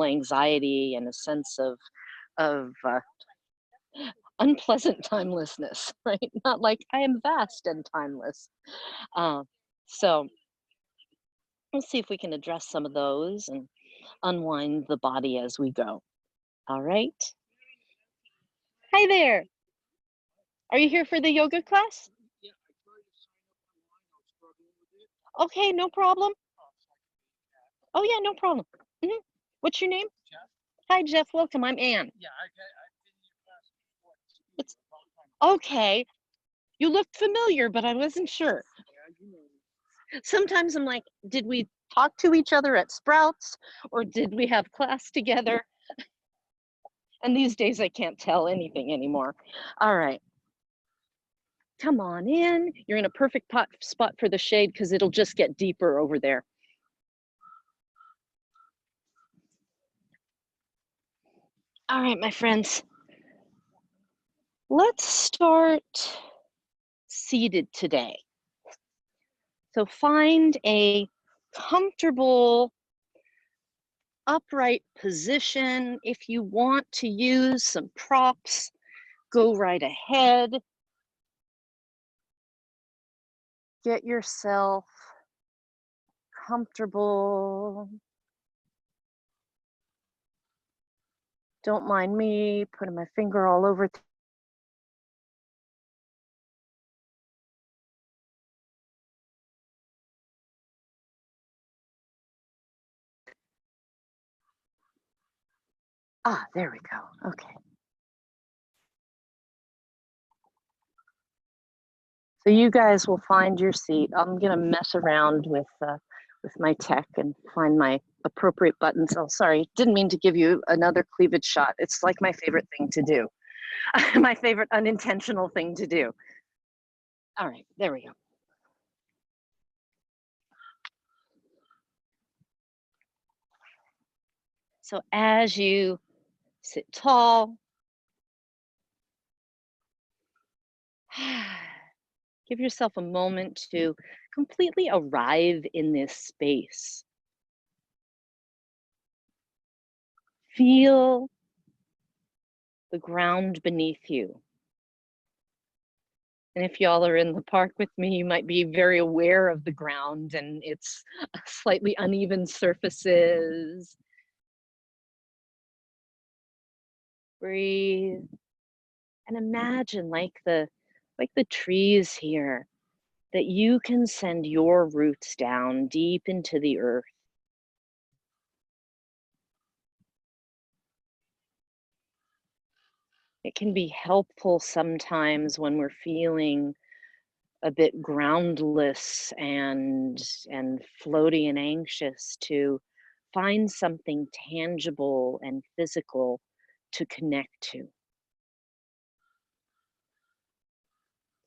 anxiety and a sense of unpleasant timelessness, right? Not like I am vast and timeless. Uh, so we'll see if we can address some of those and unwind the body as we go. All right. Hi there. Are you here for the yoga class? Okay, no problem. Oh yeah, no problem. Mhm. What's your name? Hi, Jeff. Welcome. I'm Ann. It's okay. You looked familiar, but I wasn't sure. Sometimes I'm like, did we talk to each other at Sprouts or did we have class together? And these days I can't tell anything anymore. All right. Come on in. You're in a perfect spot for the shade because it'll just get deeper over there. All right, my friends. Let's start seated today. So find a comfortable upright position. If you want to use some props, go right ahead. Get yourself comfortable. Don't mind me putting my finger all over. Ah, there we go. Okay. So you guys will find your seat. I'm gonna mess around with my tech and find my appropriate buttons. Oh, sorry, didn't mean to give you another cleavage shot. It's like my favorite thing to do. My favorite unintentional thing to do. All right, there we go. So as you sit tall, give yourself a moment to completely arrive in this space. Feel the ground beneath you. And if y'all are in the park with me, you might be very aware of the ground and its slightly uneven surfaces. Breathe and imagine like the trees here that you can send your roots down deep into the earth. It can be helpful sometimes when we're feeling a bit groundless and floaty and anxious to find something tangible and physical to connect to.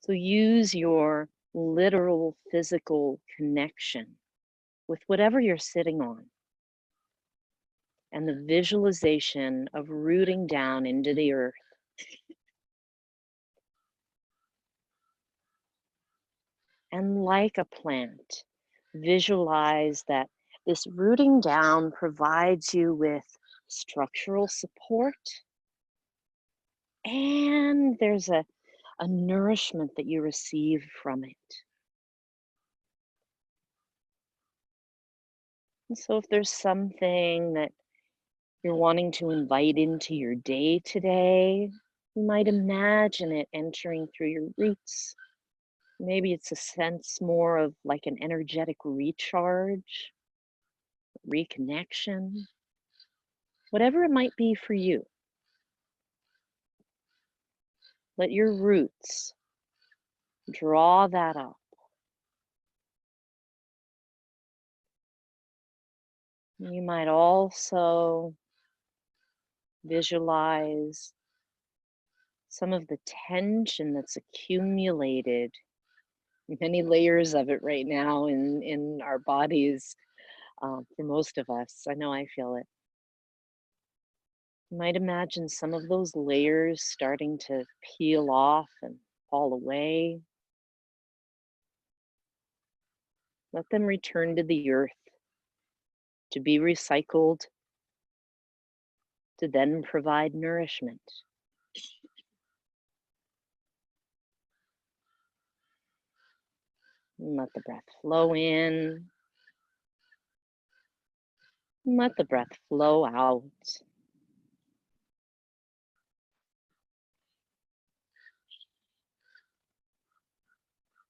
So use your literal physical connection with whatever you're sitting on and the visualization of rooting down into the earth. And like a plant, visualize that this rooting down provides you with structural support, and there's a nourishment that you receive from it. And so if there's something that you're wanting to invite into your day today, you might imagine it entering through your roots. Maybe it's a sense more of like an energetic recharge, reconnection, whatever it might be for you. Let your roots draw that up. You might also visualize some of the tension that's accumulated, many layers of it right now in our bodies, for most of us. I know I feel it. You might imagine some of those layers starting to peel off and fall away. Let them return to the earth to be recycled, to then provide nourishment. And let the breath flow in. And let the breath flow out.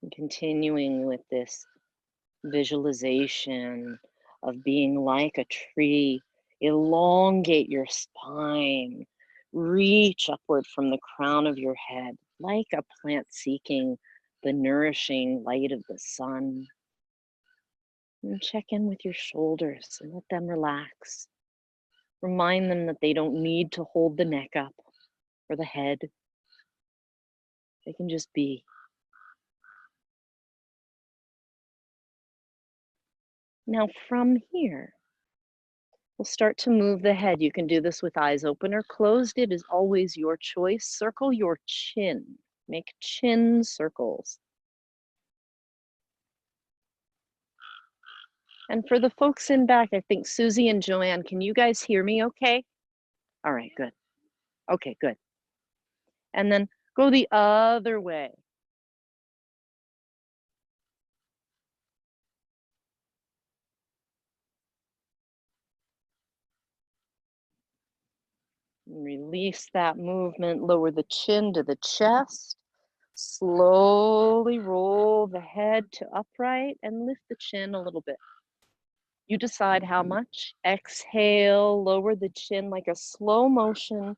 And continuing with this visualization of being like a tree, elongate your spine, reach upward from the crown of your head like a plant seeking the nourishing light of the sun. And check in with your shoulders and let them relax. Remind them that they don't need to hold the neck up or the head. They can just be. Now from here, we'll start to move the head. You can do this with eyes open or closed. It is always your choice. Circle your chin. Make chin circles. And for the folks in back, I think Susie and Joanne, can you guys hear me okay? All right, good. Okay, good. And then go the other way. Release that movement, lower the chin to the chest. Slowly roll the head to upright and lift the chin a little bit. You decide how much. Exhale, lower the chin like a slow motion,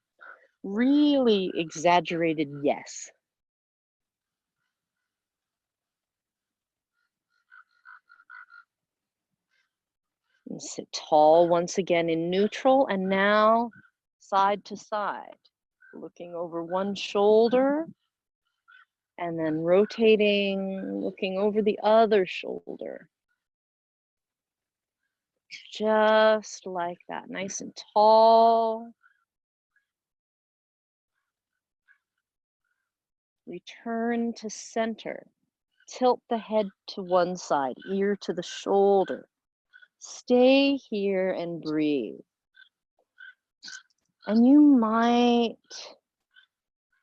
really exaggerated yes. And sit tall once again in neutral, and now side to side, looking over one shoulder and then rotating, looking over the other shoulder. Just like that, nice and tall. Return to center. Tilt the head to one side, ear to the shoulder. Stay here and breathe. And you might,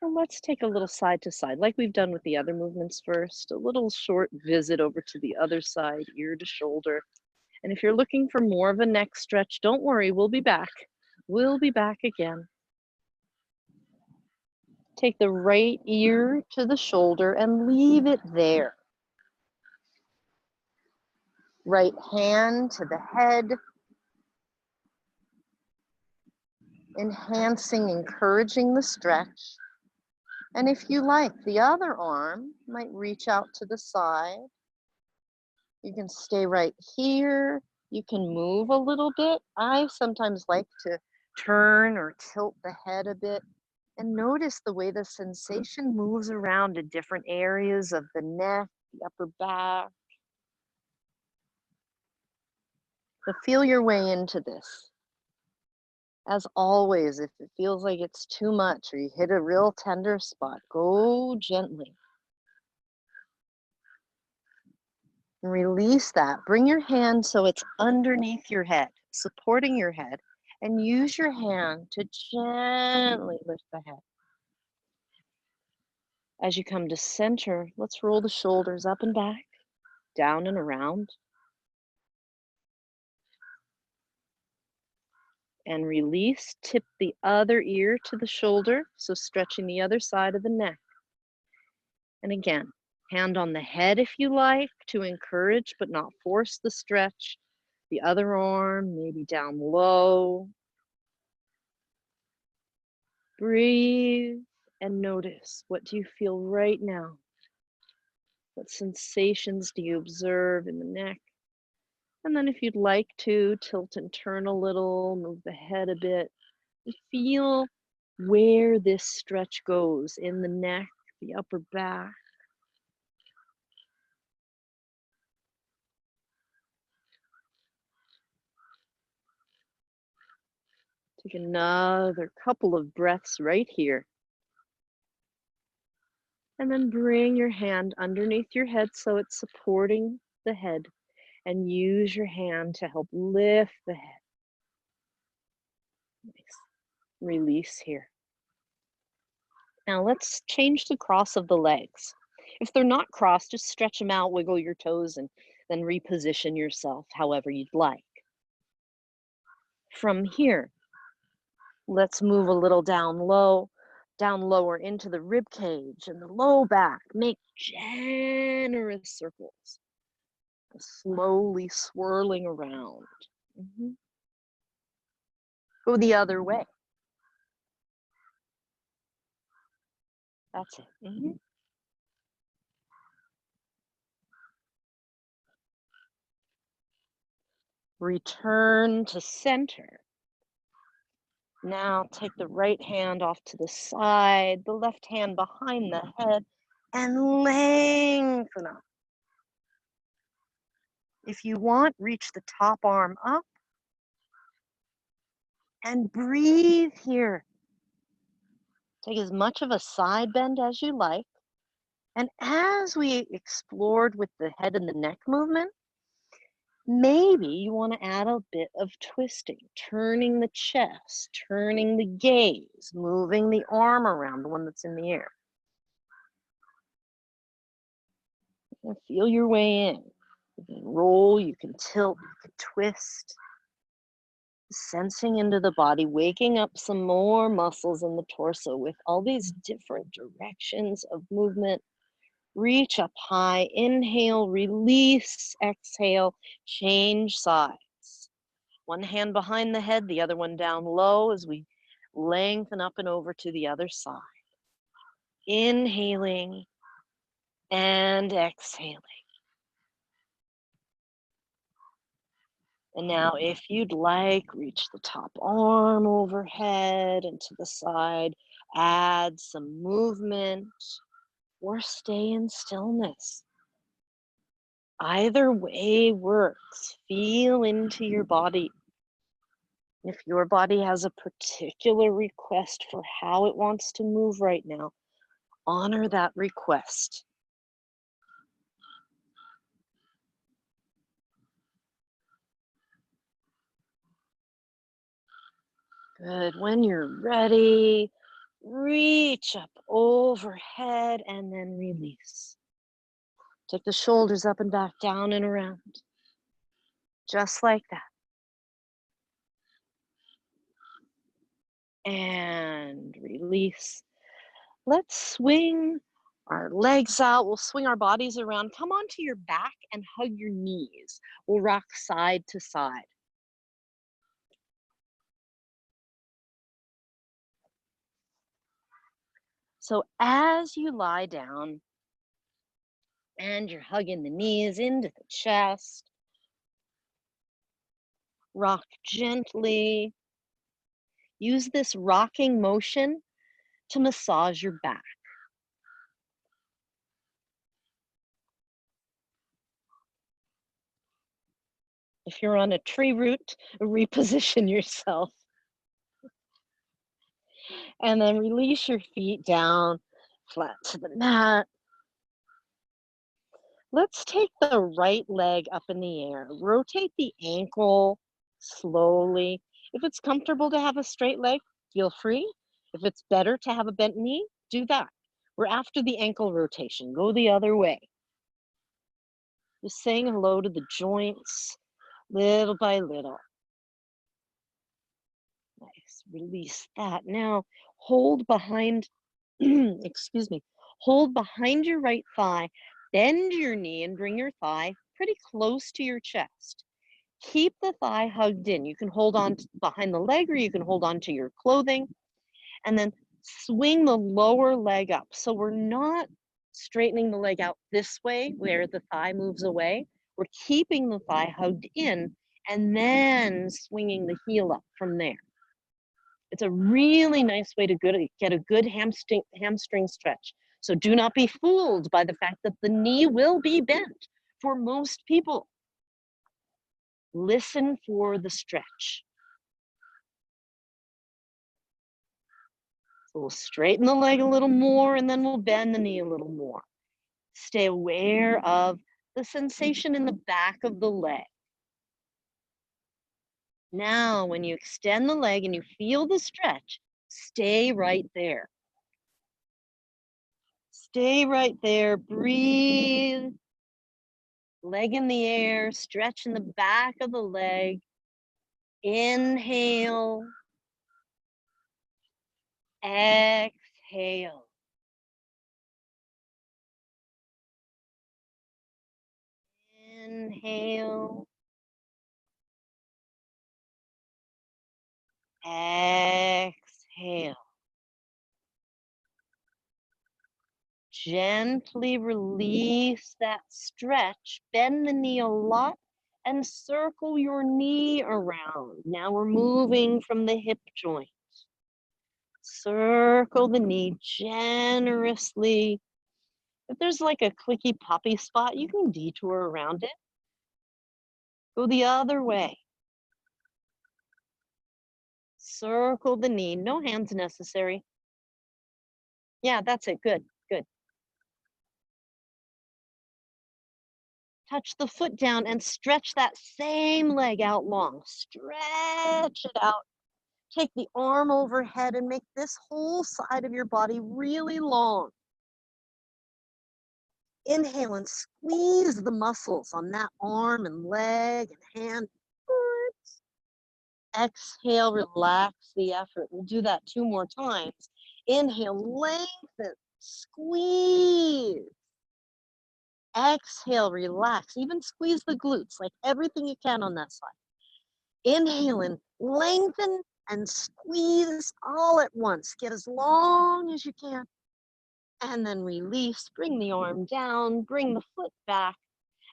well, let's take a little side to side, like we've done with the other movements first. A little short visit over to the other side, ear to shoulder. And if you're looking for more of a neck stretch, don't worry, we'll be back. We'll be back again. Take the right ear to the shoulder and leave it there. Right hand to the head. Enhancing, encouraging the stretch. And if you like, the other arm might reach out to the side. You can stay right here. You can move a little bit. I sometimes like to turn or tilt the head a bit and notice the way the sensation moves around in different areas of the neck, the upper back. So feel your way into this. As always, if it feels like it's too much or you hit a real tender spot, go gently. And release that. Bring your hand so it's underneath your head, supporting your head, and use your hand to gently lift the head. As you come to center, let's roll the shoulders up and back, down and around. And release, tip the other ear to the shoulder, so stretching the other side of the neck. And again, hand on the head if you like, to encourage but not force the stretch. The other arm maybe down low. Breathe and notice, what do you feel right now? What sensations do you observe in the neck? And then if you'd like to, tilt and turn a little, move the head a bit. Feel where this stretch goes in the neck, the upper back. Take another couple of breaths right here. And then bring your hand underneath your head so it's supporting the head, and use your hand to help lift the head. Nice. Release here. Now let's change the cross of the legs. If they're not crossed, just stretch them out, wiggle your toes, and then reposition yourself however you'd like. From here, let's move a little down lower into the rib cage and the low back. Make generous circles, slowly swirling around. Go the other way. That's it. Return to center. Now take the right hand off to the side, the left hand behind the head, and lengthen up. If you want, reach the top arm up and breathe here. Take as much of a side bend as you like. And as we explored with the head and the neck movement, maybe you want to add a bit of twisting, turning the chest, turning the gaze, moving the arm around, the one that's in the air. And feel your way in. You can roll, you can tilt, you can twist. Sensing into the body, waking up some more muscles in the torso with all these different directions of movement. Reach up high, inhale, release, exhale, change sides. One hand behind the head, the other one down low as we lengthen up and over to the other side. Inhaling and exhaling. And now, if you'd like, reach the top arm overhead and to the side. Add some movement or stay in stillness. Either way works. Feel into your body. If your body has a particular request for how it wants to move right now, honor that request. Good. When you're ready, reach up overhead and then release. Take the shoulders up and back, down and around. Just like that. And release. Let's swing our legs out. We'll swing our bodies around. Come onto your back and hug your knees. We'll rock side to side. So as you lie down and you're hugging the knees into the chest, rock gently. Use this rocking motion to massage your back. If you're on a tree root, reposition yourself. And then release your feet down, flat to the mat. Let's take the right leg up in the air. Rotate the ankle slowly. If it's comfortable to have a straight leg, feel free. If it's better to have a bent knee, do that. We're after the ankle rotation. Go the other way. Just saying hello to the joints, little by little. Nice. Release that. Now, hold behind, excuse me, hold behind your right thigh. Bend your knee and bring your thigh pretty close to your chest. Keep the thigh hugged in. You can hold on behind the leg or you can hold on to your clothing. And then swing the lower leg up. So we're not straightening the leg out this way where the thigh moves away. We're keeping the thigh hugged in and then swinging the heel up from there. It's a really nice way to get a good hamstring stretch. So do not be fooled by the fact that the knee will be bent for most people. Listen for the stretch. So we'll straighten the leg a little more and then we'll bend the knee a little more. Stay aware of the sensation in the back of the leg. Now, when you extend the leg and you feel the stretch, Stay right there. Stay right there. Breathe. Leg in the air. Stretch in the back of the leg. Inhale. Exhale. Inhale. Exhale. Gently release that stretch. Bend the knee a lot and circle your knee around. Now we're moving from the hip joint. Circle the knee generously. If there's like a clicky poppy spot, you can detour around it. Go the other way. Circle the knee. No hands necessary. Yeah, that's it. Good, good. Touch the foot down and stretch that same leg out long. Stretch it out. Take the arm overhead and make this whole side of your body really long. Inhale and squeeze the muscles on that arm and leg and hand. Exhale, relax the effort. We'll do that 2 more times. Inhale, lengthen, squeeze. Exhale, relax. Even squeeze the glutes, like everything you can on that side. Inhale and lengthen and squeeze all at once. Get as long as you can. And then release. Bring the arm down, bring the foot back,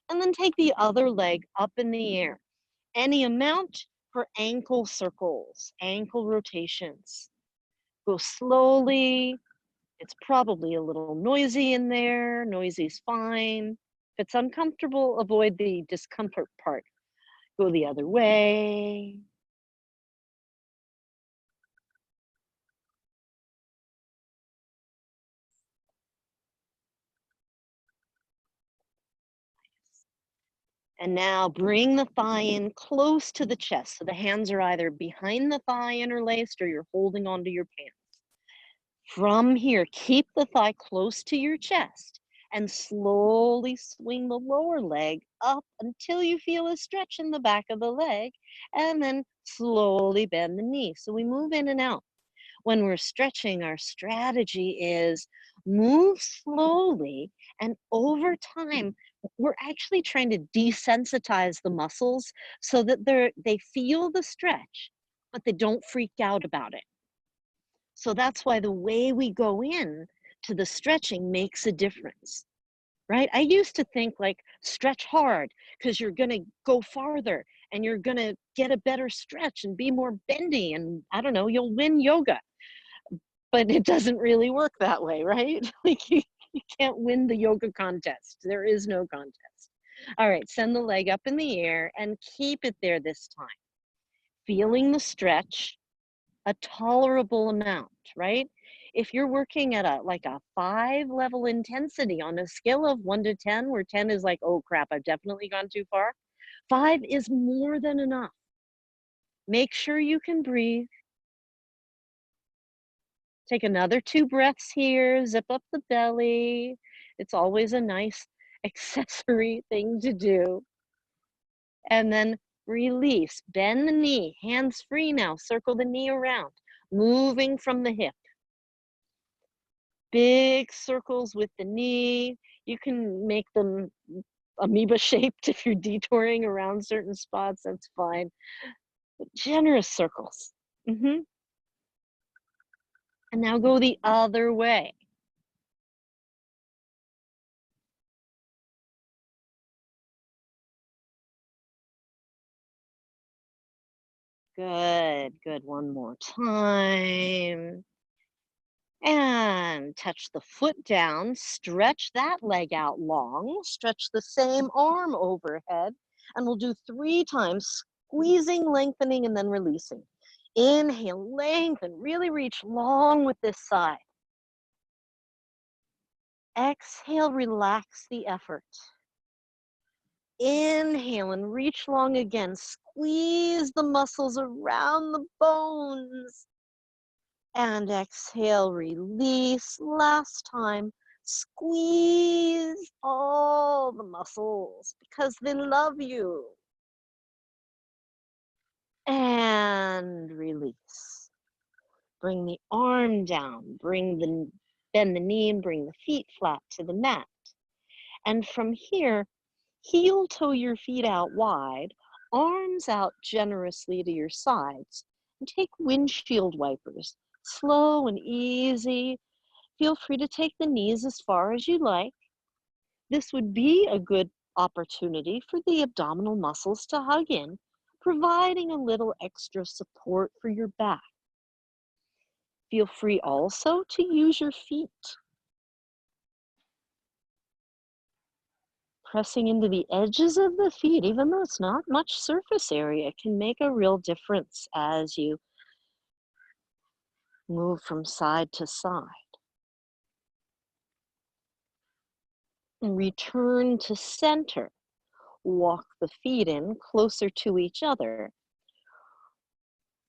and then take the other leg up in the air. Any amount for ankle circles, ankle rotations. Go slowly. It's probably a little noisy in there. Noisy's fine. If it's uncomfortable, avoid the discomfort part. Go the other way. And now bring the thigh in close to the chest. So the hands are either behind the thigh interlaced or you're holding onto your pants. From here, keep the thigh close to your chest and slowly swing the lower leg up until you feel a stretch in the back of the leg, and then slowly bend the knee. So we move in and out. When we're stretching, our strategy is move slowly, and over time, we're actually trying to desensitize the muscles so that they feel the stretch, but they don't freak out about it. So that's why the way we go in to the stretching makes a difference, right? I used to think like stretch hard because you're going to go farther and you're going to get a better stretch and be more bendy and I don't know, you'll win yoga. But it doesn't really work that way, right? Like you can't win the yoga contest. There is no contest. All right, send the leg up in the air and keep it there this time. Feeling the stretch, a tolerable amount, right? If you're working at a 5 level intensity on a scale of 1 to 10, where 10 is like, oh crap, I've definitely gone too far, 5 is more than enough. Make sure you can breathe. Take another 2 breaths here, zip up the belly. It's always a nice accessory thing to do. And then release, bend the knee, hands free now, circle the knee around, moving from the hip. Big circles with the knee. You can make them amoeba shaped if you're detouring around certain spots, that's fine. But generous circles. And now go the other way. Good, good. One more time. And touch the foot down, stretch that leg out long, stretch the same arm overhead, and we'll do 3 times, squeezing, lengthening, and then releasing. Inhale, lengthen, really reach long with this side. Exhale, relax the effort. Inhale and reach long again. Squeeze the muscles around the bones. And exhale, release. Last time, squeeze all the muscles because they love you. And release. Bring the arm down, bend the knee and bring the feet flat to the mat. And from here, heel toe your feet out wide, arms out generously to your sides, and take windshield wipers. Slow and easy. Feel free to take the knees as far as you like. This would be a good opportunity for the abdominal muscles to hug in, providing a little extra support for your back. Feel free also to use your feet. Pressing into the edges of the feet, even though it's not much surface area, can make a real difference as you move from side to side. And return to center. Walk the feet in closer to each other.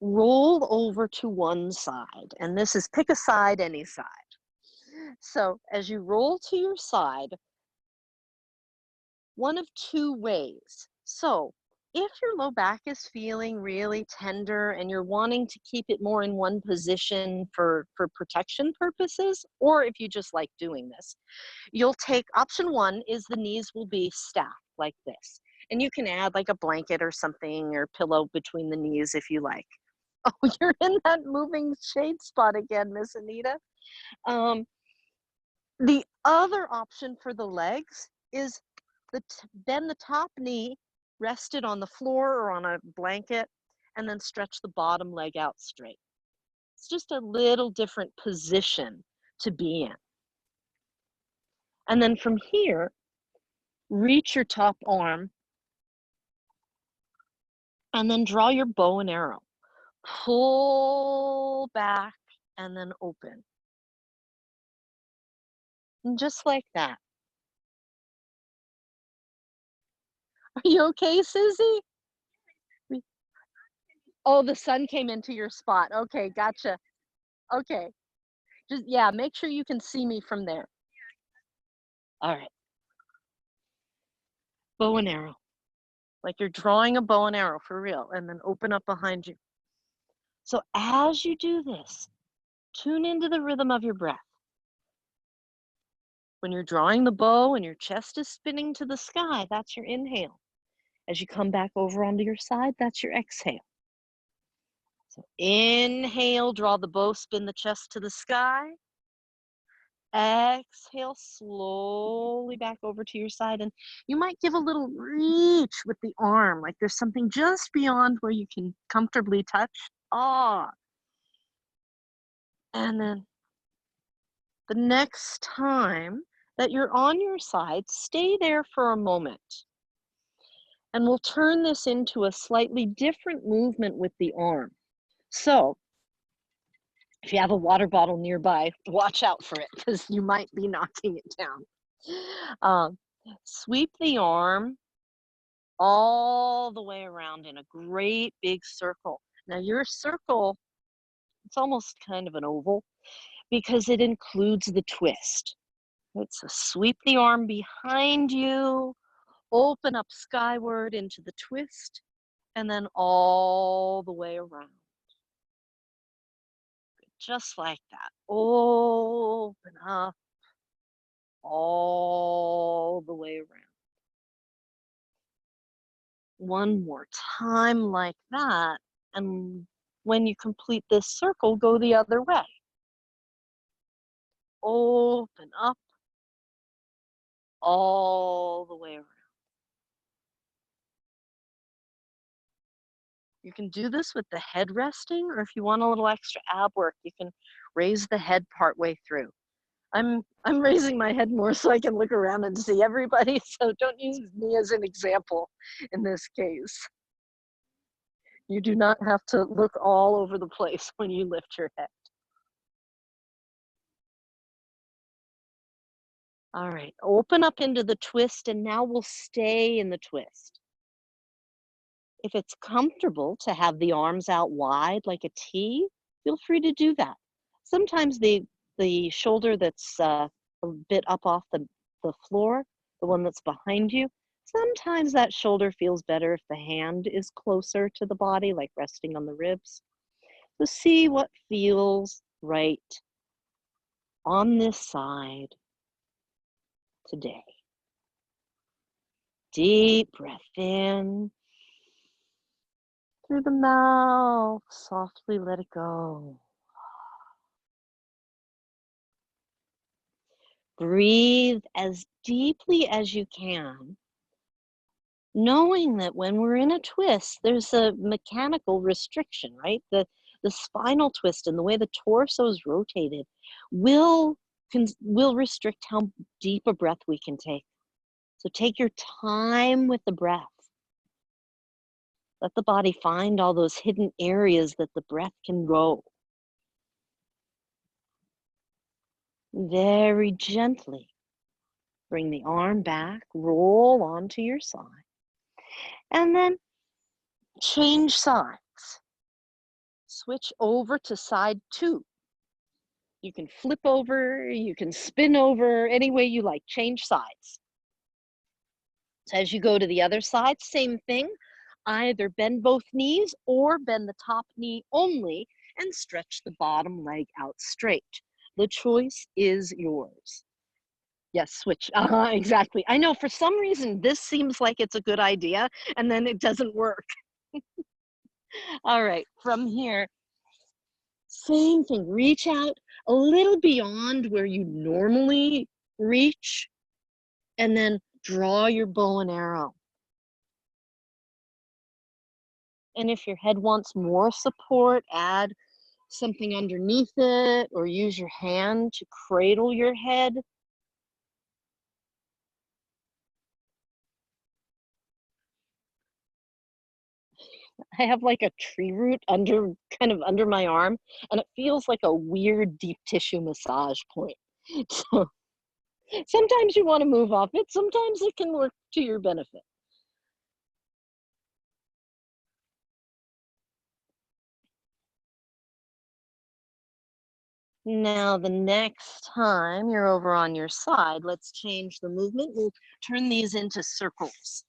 Roll over to one side, and this is pick a side, any side. So as you roll to your side, one of two ways. So if your low back is feeling really tender and you're wanting to keep it more in one position for protection purposes, or if you just like doing this, you'll take option one is the knees will be stacked like this. And you can add like a blanket or something or pillow between the knees if you like. Oh, you're in that moving shade spot again, Miss Anita. The other option for the legs is bend the top knee, rest it on the floor or on a blanket, and then stretch the bottom leg out straight. It's just a little different position to be in. And then from here, reach your top arm and then draw your bow and arrow. Pull back and then open. And just like that. Are you okay, Susie? Oh, the sun came into your spot. Okay, gotcha. Okay. Just, yeah, make sure you can see me from there. All right. Bow and arrow. Like you're drawing a bow and arrow for real, and then open up behind you. So as you do this, tune into the rhythm of your breath. When you're drawing the bow and your chest is spinning to the sky, that's your inhale. As you come back over onto your side, that's your exhale. So inhale, draw the bow, spin the chest to the sky. Exhale, slowly back over to your side. And you might give a little reach with the arm, like there's something just beyond where you can comfortably touch. Ah. And then the next time that you're on your side, stay there for a moment. And we'll turn this into a slightly different movement with the arm. So if you have a water bottle nearby, watch out for it because you might be knocking it down. Sweep the arm all the way around in a great big circle. Now your circle, it's almost kind of an oval because it includes the twist. Right, so sweep the arm behind you, open up skyward into the twist, and then all the way around. Just like that. Open up all the way around. One more time like that. And when you complete this circle, go the other way. Open up all the way around. You can do this with the head resting, or if you want a little extra ab work, you can raise the head part way through. I'm raising my head more so I can look around and see everybody, so don't use me as an example in this case. You do not have to look all over the place when you lift your head. All right, open up into the twist, and now we'll stay in the twist. If it's comfortable to have the arms out wide like a T, feel free to do that. Sometimes the shoulder that's a bit up off the floor, the one that's behind you, sometimes that shoulder feels better if the hand is closer to the body, like resting on the ribs. So see what feels right on this side today. Deep breath in through the mouth, softly let it go. Breathe as deeply as you can, knowing that when we're in a twist, there's a mechanical restriction, right? The spinal twist and the way the torso is rotated will restrict how deep a breath we can take. So take your time with the breath. Let the body find all those hidden areas that the breath can go. Very gently bring the arm back, roll onto your side, and then change sides. Switch over to side 2. You can flip over, you can spin over, any way you like. Change sides. So as you go to the other side, same thing. Either bend both knees or bend the top knee only and stretch the bottom leg out straight. The choice is yours. Yes, switch. Exactly. I know for some reason this seems like it's a good idea and then it doesn't work. All right, from here, same thing. Reach out a little beyond where you normally reach and then draw your bow and arrow. And if your head wants more support, add something underneath it or use your hand to cradle your head. I have like a tree root kind of under my arm, and it feels like a weird deep tissue massage point. So sometimes you want to move off it, sometimes it can work to your benefit. Now, the next time you're over on your side, let's change the movement. We'll turn these into circles.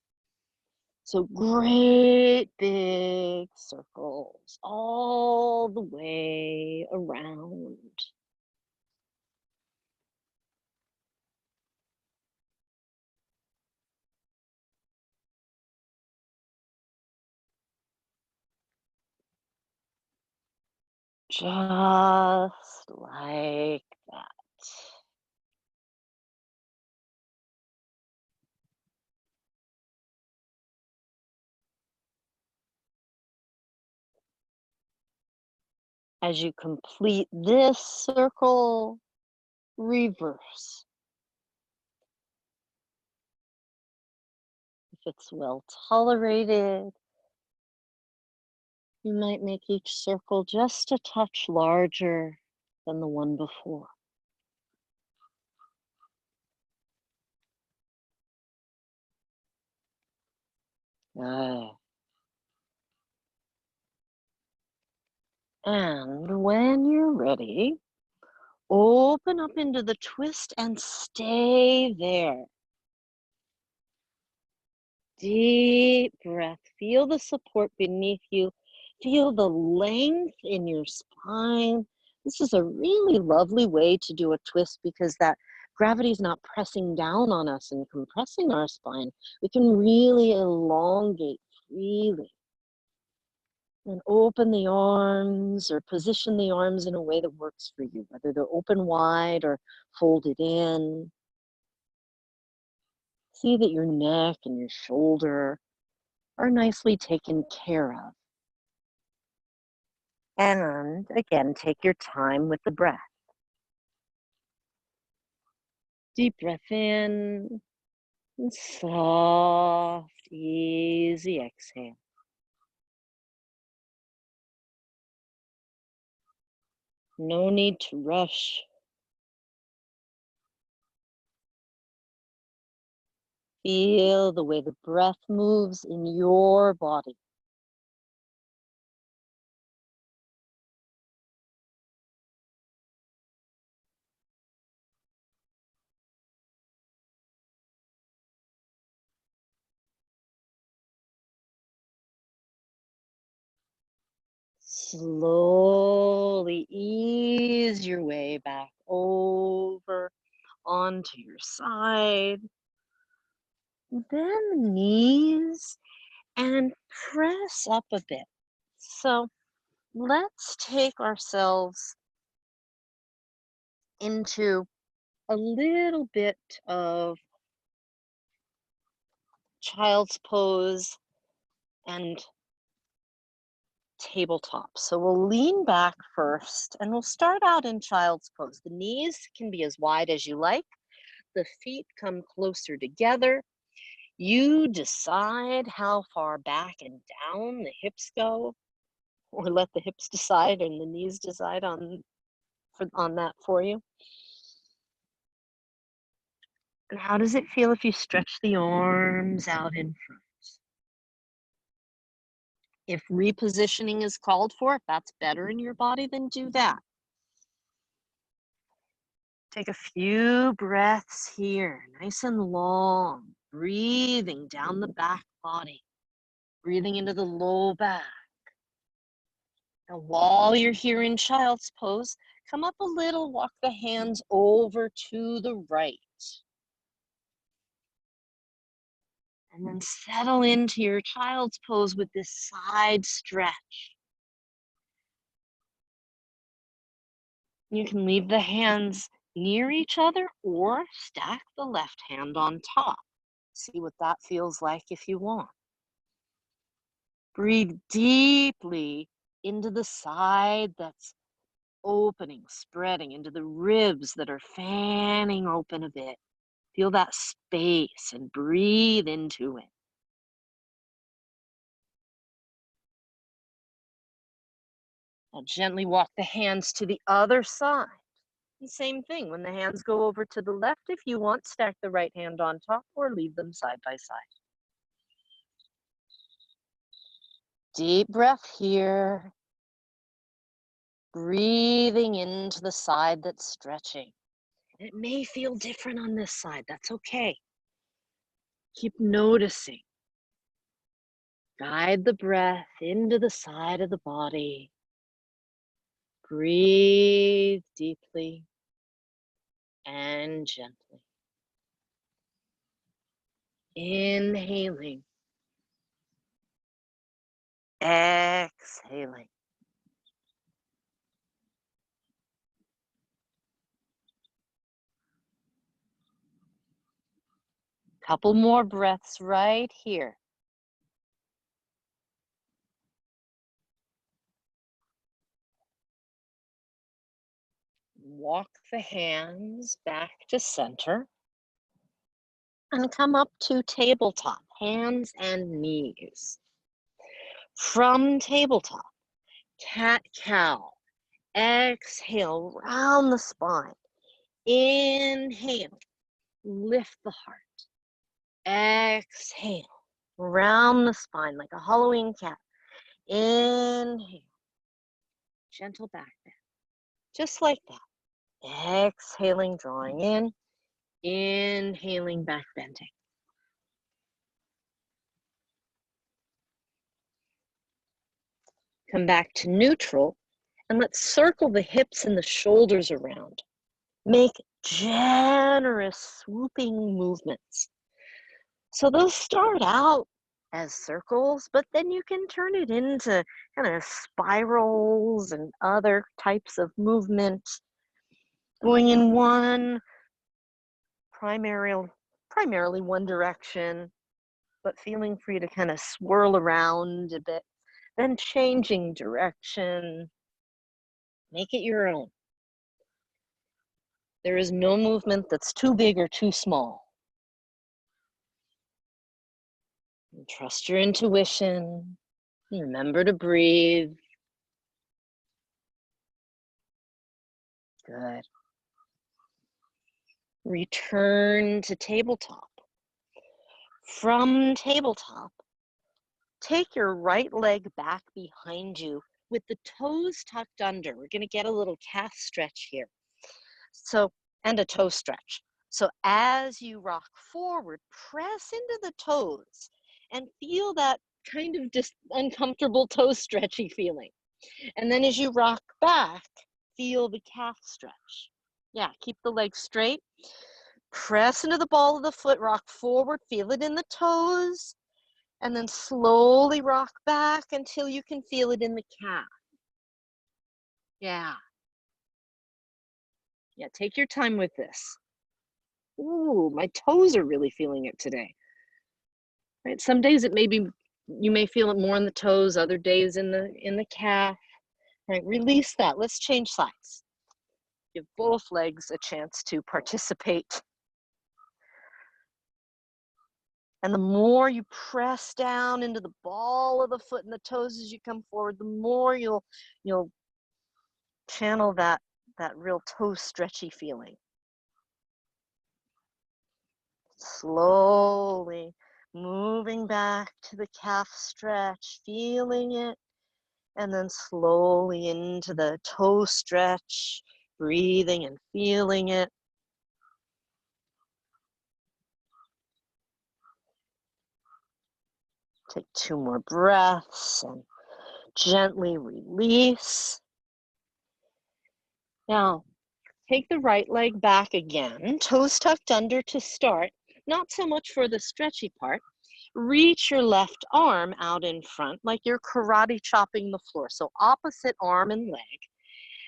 So great big circles all the way around. Just like that. As you complete this circle, reverse. If it's well tolerated, you might make each circle just a touch larger than the one before. Good. And when you're ready, open up into the twist and stay there. Deep breath. Feel the support beneath you. Feel the length in your spine. This is a really lovely way to do a twist because that gravity is not pressing down on us and compressing our spine. We can really elongate freely. And open the arms or position the arms in a way that works for you, whether they're open wide or folded in. See that your neck and your shoulder are nicely taken care of. And again, take your time with the breath. Deep breath in and soft, easy exhale. No need to rush. Feel the way the breath moves in your body. Slowly ease your way back over onto your side. Bend the knees and press up a bit. So let's take ourselves into a little bit of child's pose and tabletop. So we'll lean back first and we'll start out in child's pose. The knees can be as wide as you like. The feet come closer together. You decide how far back and down the hips go, or let the hips decide and the knees decide on that for you. And how does it feel if you stretch the arms out in front? If repositioning is called for, if that's better in your body, then do that. Take a few breaths here, nice and long, breathing down the back body, breathing into the low back. Now, while you're here in child's pose, come up a little, walk the hands over to the right. And then settle into your child's pose with this side stretch. You can leave the hands near each other or stack the left hand on top. See what that feels like if you want. Breathe deeply into the side that's opening, spreading, into the ribs that are fanning open a bit. Feel that space and breathe into it. Now gently walk the hands to the other side. And same thing, when the hands go over to the left, if you want, stack the right hand on top or leave them side by side. Deep breath here. Breathing into the side that's stretching. It may feel different on this side. That's okay. Keep noticing. Guide the breath into the side of the body. Breathe deeply and gently. Inhaling. Exhaling. Couple more breaths right here. Walk the hands back to center and come up to tabletop, hands and knees. From tabletop, cat-cow. Exhale, round the spine. Inhale, lift the heart. Exhale, round the spine like a hollowing cat. Inhale, gentle back bend, just like that. Exhaling, drawing in. Inhaling, back bending. Come back to neutral, and let's circle the hips and the shoulders around. Make generous swooping movements. So those start out as circles, but then you can turn it into kind of spirals and other types of movement, going in primarily one direction, but feeling free to kind of swirl around a bit, then changing direction. Make it your own. There is no movement that's too big or too small. And trust your intuition. Remember to breathe. Good. Return to tabletop. From tabletop, take your right leg back behind you with the toes tucked under. We're going to get a little calf stretch here. So, and a toe stretch. So as you rock forward, press into the toes and feel that kind of just uncomfortable toe stretchy feeling. And then as you rock back, feel the calf stretch. Yeah, keep the legs straight. Press into the ball of the foot, rock forward, feel it in the toes, and then slowly rock back until you can feel it in the calf. Yeah. Yeah, take your time with this. Ooh, my toes are really feeling it today. Right? Some days it may be, you may feel it more in the toes, other days in the calf. Right? Release that. Let's change sides. Give both legs a chance to participate. And the more you press down into the ball of the foot and the toes as you come forward, the more you'll channel that real toe stretchy feeling. Slowly moving back to the calf stretch, feeling it, and then slowly into the toe stretch, breathing and feeling it. Take 2 more breaths and gently release. Now, take the right leg back again, toes tucked under to start, not so much for the stretchy part. Reach your left arm out in front like you're karate chopping the floor. So opposite arm and leg.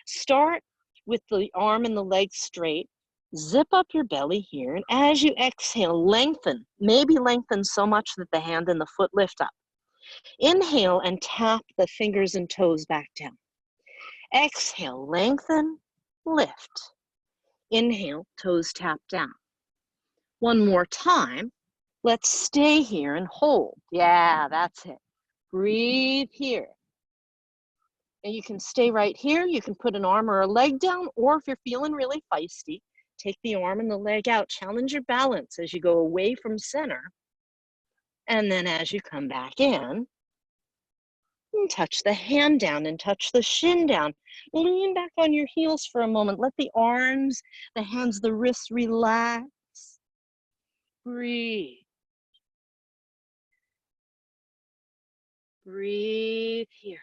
Start with the arm and the leg straight. Zip up your belly here, and as you exhale, lengthen. Maybe lengthen so much that the hand and the foot lift up. Inhale and tap the fingers and toes back down. Exhale, lengthen, lift. Inhale, toes tap down. One more time. Let's stay here and hold. Yeah, that's it. Breathe here. And you can stay right here. You can put an arm or a leg down, or if you're feeling really feisty, take the arm and the leg out. Challenge your balance as you go away from center. And then as you come back in, touch the hand down and touch the shin down. Lean back on your heels for a moment. Let the arms, the hands, the wrists relax. Breathe. Breathe here.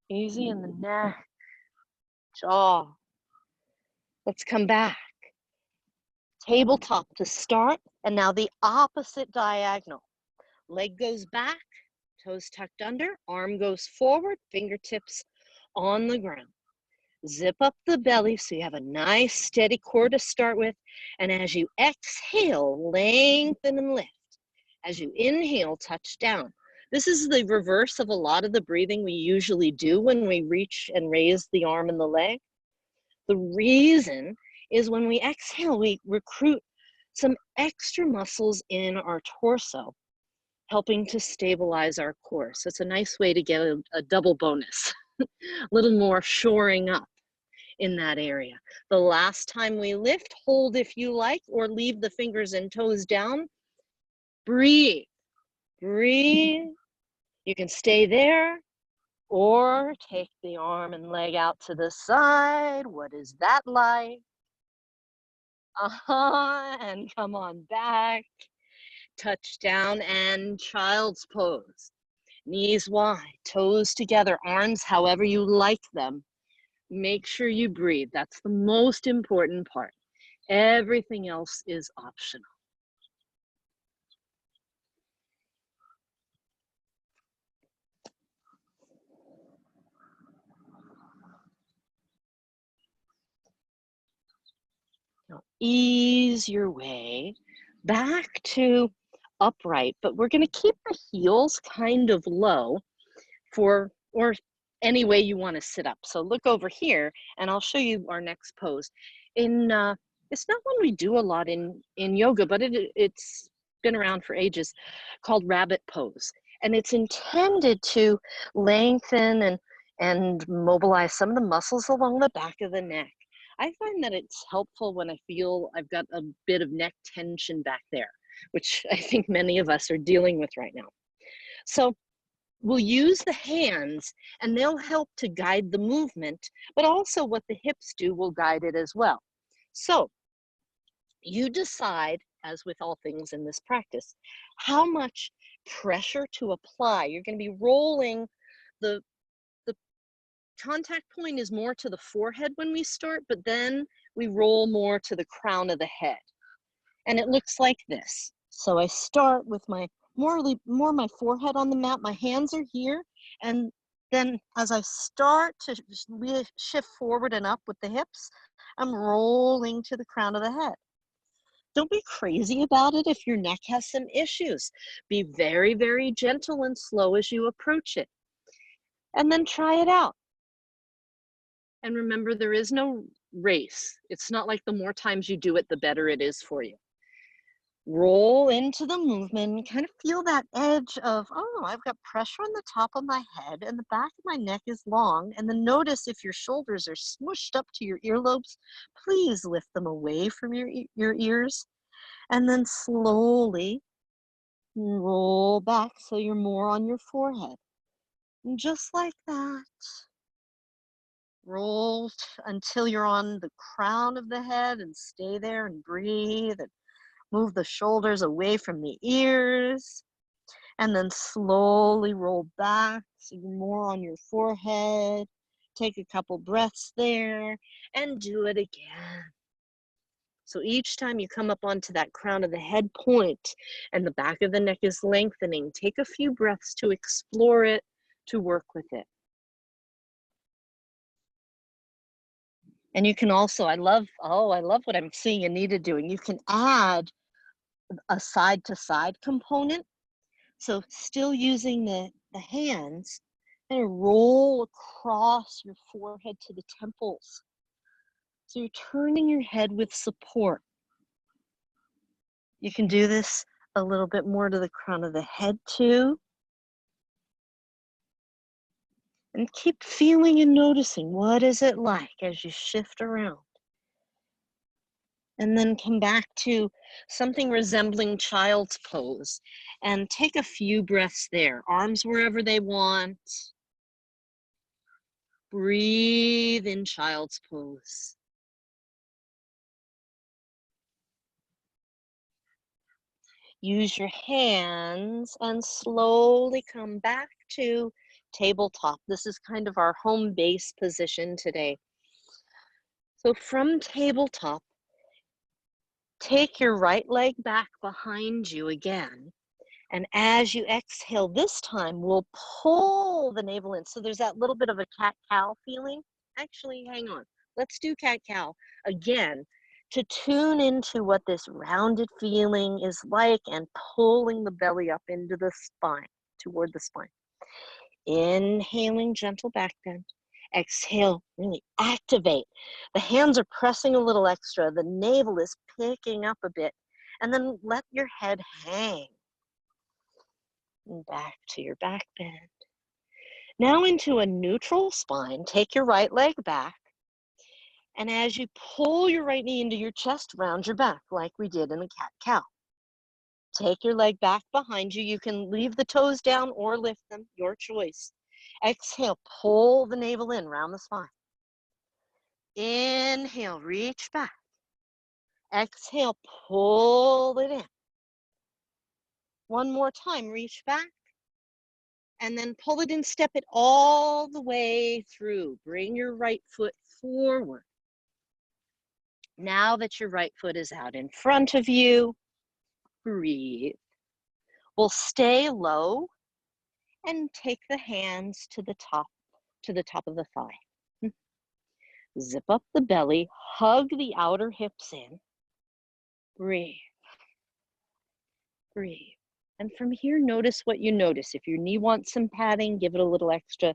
Easy in the neck, jaw. Let's come back. Tabletop to start, and now the opposite diagonal. Leg goes back, toes tucked under, arm goes forward, fingertips on the ground. Zip up the belly so you have a nice steady core to start with, and as you exhale, lengthen and lift. As you inhale, touch down. This is the reverse of a lot of the breathing we usually do when we reach and raise the arm and the leg. The reason is when we exhale, we recruit some extra muscles in our torso, helping to stabilize our core. So it's a nice way to get a double bonus, a little more shoring up in that area. The last time we lift, hold if you like, or leave the fingers and toes down. Breathe, breathe. You can stay there or take the arm and leg out to the side. What is that like? And come on back. Touch down and child's pose. Knees wide, toes together, arms however you like them. Make sure you breathe. That's the most important part. Everything else is optional. Now, ease your way back to upright, but we're going to keep the heels kind of low or any way you want to sit up. So look over here and I'll show you our next pose. It's not one we do a lot in yoga, but it's been around for ages, called rabbit pose. And it's intended to lengthen and mobilize some of the muscles along the back of the neck. I find that it's helpful when I feel I've got a bit of neck tension back there, which I think many of us are dealing with right now. So we'll use the hands and they'll help to guide the movement, but also what the hips do will guide it as well. So you decide, as with all things in this practice, how much pressure to apply. You're going to be rolling. The contact point is more to the forehead when we start, but then we roll more to the crown of the head. And it looks like this. So I start with my more my forehead on the mat. My hands are here. And then as I start to shift forward and up with the hips, I'm rolling to the crown of the head. Don't be crazy about it if your neck has some issues. Be very, very gentle and slow as you approach it. And then try it out. And remember, there is no race. It's not like the more times you do it, the better it is for you. Roll into the movement, kind of feel that edge of, oh, I've got pressure on the top of my head and the back of my neck is long. And then notice if your shoulders are smushed up to your earlobes, please lift them away from your ears. And then slowly roll back so you're more on your forehead. And just like that, roll until you're on the crown of the head and stay there and breathe and move the shoulders away from the ears. And then slowly roll back so you're more on your forehead. Take a couple breaths there and do it again. So each time you come up onto that crown of the head point and the back of the neck is lengthening, take a few breaths to explore it, to work with it. And you can also, I love what I'm seeing Anita doing. You can add a side-to-side component. So still using the hands and roll across your forehead to the temples. So you're turning your head with support. You can do this a little bit more to the crown of the head too. And keep feeling and noticing, what is it like as you shift around? And then come back to something resembling child's pose and take a few breaths there. Arms wherever they want. Breathe in child's pose. Use your hands and slowly come back to tabletop. This is kind of our home base position today. So from tabletop, take your right leg back behind you again. And as you exhale, this time we'll pull the navel in. So there's that little bit of a cat-cow feeling. Actually, hang on. Let's do cat-cow again to tune into what this rounded feeling is like and pulling the belly up into the spine, toward the spine. Inhaling, gentle back bend. Exhale, really activate. The hands are pressing a little extra. The navel is picking up a bit. And then let your head hang. And back to your back bend. Now into a neutral spine. Take your right leg back. And as you pull your right knee into your chest, round your back like we did in a cat-cow. Take your leg back behind you. You can leave the toes down or lift them, your choice. Exhale, pull the navel in, round the spine. Inhale, reach back. Exhale, pull it in. One more time, reach back. And then pull it in, step it all the way through. Bring your right foot forward. Now that your right foot is out in front of you, breathe. We'll stay low and take the hands to the top of the thigh. Zip up the belly, hug the outer hips in. Breathe. Breathe. And from here, notice what you notice. If your knee wants some padding, give it a little extra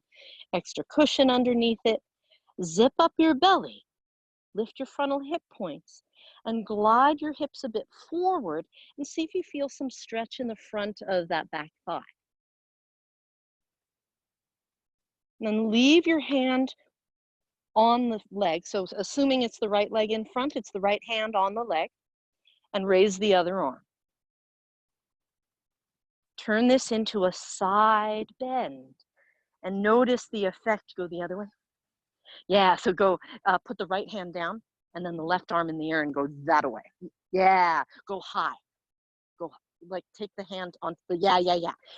cushion underneath it. Zip up your belly. Lift your frontal hip points and glide your hips a bit forward and see if you feel some stretch in the front of that back thigh. And then leave your hand on the leg. So assuming it's the right leg in front, it's the right hand on the leg, and raise the other arm. Turn this into a side bend and notice the effect. Go the other way. Yeah, so go put the right hand down and then the left arm in the air and go that way. Yeah, go high. Go like take the hand on the, yeah.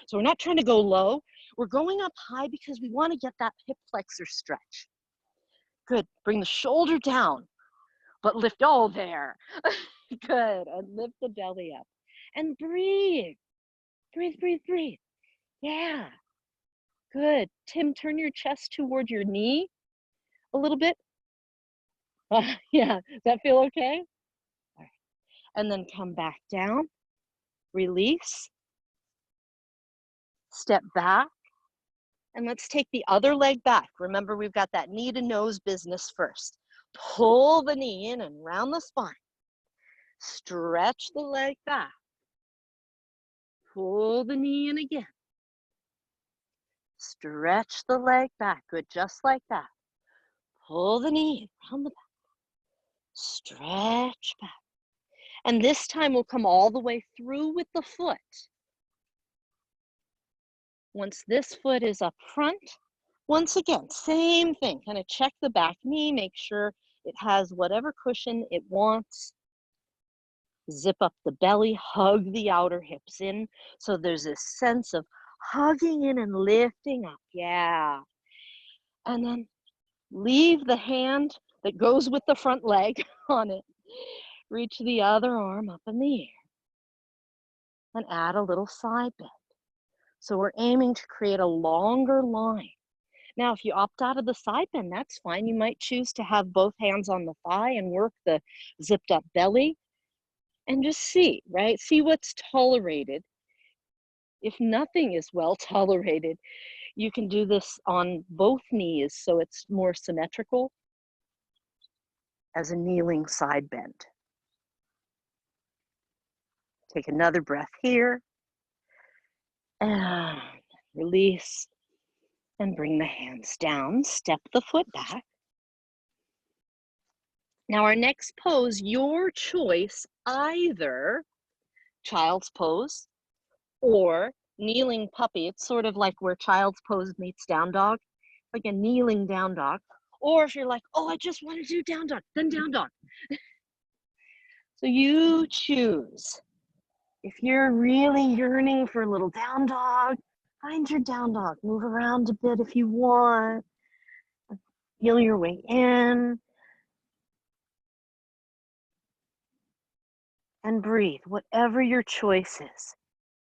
So we're not trying to go low. We're going up high because we want to get that hip flexor stretch. Good. Bring the shoulder down, but lift all there. Good. And lift the belly up. And breathe. Breathe. Yeah. Good. Tim, turn your chest toward your knee a little bit. Yeah. Does that feel okay? All right. And then come back down. Release. Step back. And let's take the other leg back. Remember, we've got that knee to nose business first. Pull the knee in and round the spine. Stretch the leg back. Pull the knee in again. Stretch the leg back. Good, just like that. Pull the knee in, round the back. Stretch back. And this time we'll come all the way through with the foot. Once this foot is up front, once again, same thing. Kind of check the back knee, make sure it has whatever cushion it wants. Zip up the belly, hug the outer hips in. So there's this sense of hugging in and lifting up. Yeah. And then leave the hand that goes with the front leg on it. Reach the other arm up in the air. And add a little side bend. So we're aiming to create a longer line. Now, if you opt out of the side bend, that's fine. You might choose to have both hands on the thigh and work the zipped up belly. And just see, right? See what's tolerated. If nothing is well tolerated, you can do this on both knees so it's more symmetrical as a kneeling side bend. Take another breath here. And release. And bring the hands down. Step the foot back. Now our next pose, your choice, either child's pose or kneeling puppy. It's sort of like where child's pose meets down dog, like a kneeling down dog. Or if you're like, oh, I just want to do down dog, then down dog. So you choose. If you're really yearning for a little down dog, find your down dog. Move around a bit if you want. Feel your way in. And breathe, whatever your choice is.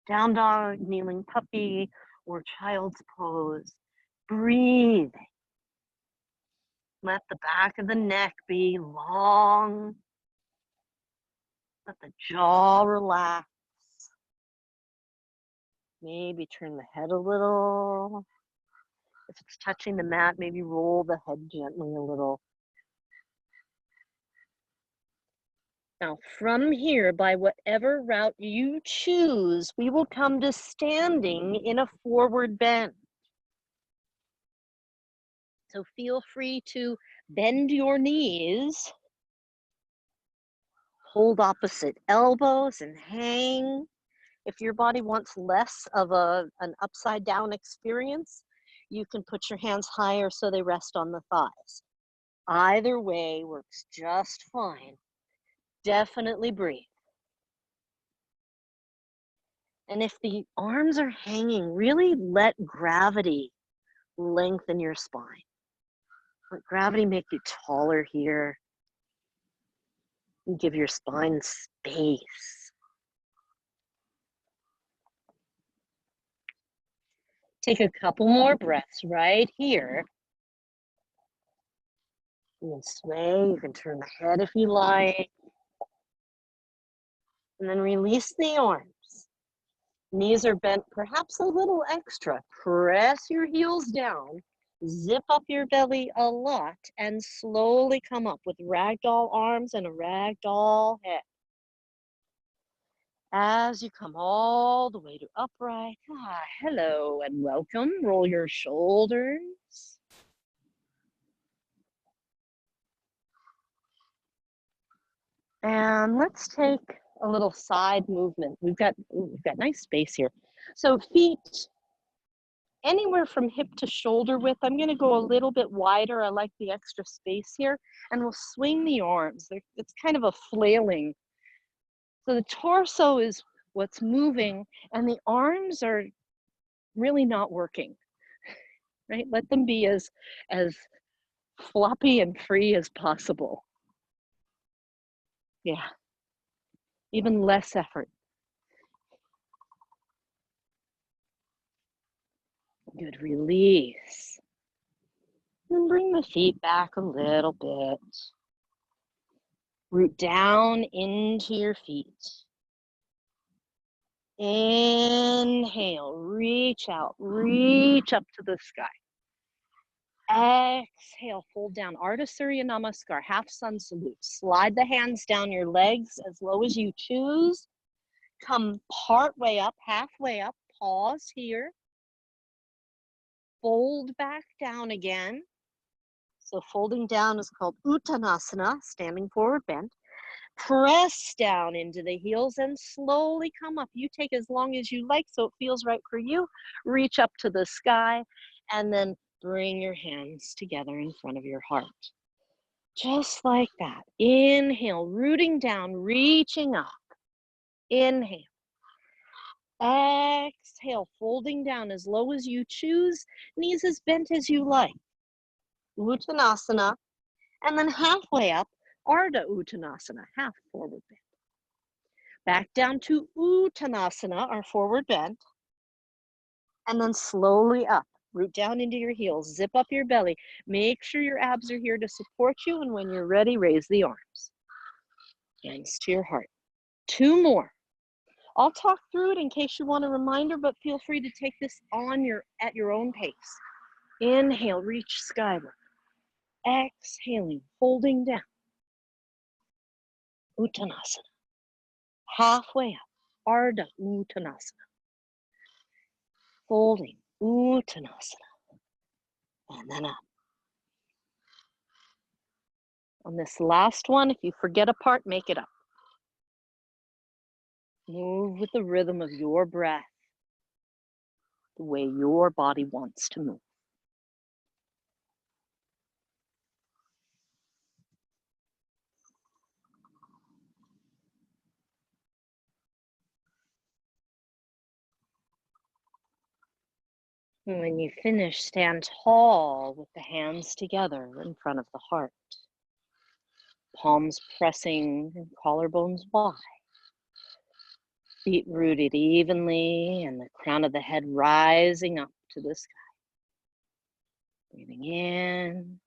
Down dog, kneeling puppy, or child's pose. Breathe. Let the back of the neck be long. Let the jaw relax. Maybe turn the head a little. If it's touching the mat, maybe roll the head gently a little. Now from here, by whatever route you choose, we will come to standing in a forward bend. So feel free to bend your knees, hold opposite elbows and hang. If your body wants less of an upside down experience, you can put your hands higher so they rest on the thighs. Either way works just fine. Definitely breathe. And if the arms are hanging, really let gravity lengthen your spine. Let gravity make you taller here. And give your spine space. Take a couple more breaths right here. You can sway, you can turn the head if you like. And then release the arms. Knees are bent perhaps a little extra. Press your heels down, zip up your belly a lot, and slowly come up with ragdoll arms and a ragdoll head. As you come all the way to upright, hello and welcome. Roll your shoulders. And let's take a little side movement. We've got nice space here. So feet anywhere from hip to shoulder width. I'm going to go a little bit wider. I like the extra space here. And we'll swing the arms. It's kind of a flailing. So the torso is what's moving, and the arms are really not working, right? Let them be as floppy and free as possible. Yeah, even less effort. Good, release. And bring the feet back a little bit. Root down into your feet. Inhale, reach out, reach up to the sky. Exhale, fold down, Ardha Surya Namaskar, half sun salute. Slide the hands down your legs as low as you choose. Come part way up, halfway up, pause here. Fold back down again. So folding down is called Uttanasana, standing forward bend. Press down into the heels and slowly come up. You take as long as you like so it feels right for you. Reach up to the sky and then bring your hands together in front of your heart. Just like that. Inhale, rooting down, reaching up. Inhale. Exhale, folding down as low as you choose, knees as bent as you like. Uttanasana, and then halfway up, Ardha Uttanasana, half forward bend. Back down to Uttanasana, our forward bend, and then slowly up. Root down into your heels, zip up your belly. Make sure your abs are here to support you, and when you're ready, raise the arms. Hands to your heart. 2 more. I'll talk through it in case you want a reminder, but feel free to take this at your own pace. Inhale, reach skyward. Exhaling, folding down. Uttanasana. Halfway up, Ardha Uttanasana. Folding, Uttanasana. And then up. On this last one, if you forget a part, make it up. Move with the rhythm of your breath, the way your body wants to move. And when you finish, stand tall with the hands together in front of the heart. Palms pressing and collarbones wide. Feet rooted evenly and the crown of the head rising up to the sky. Breathing in,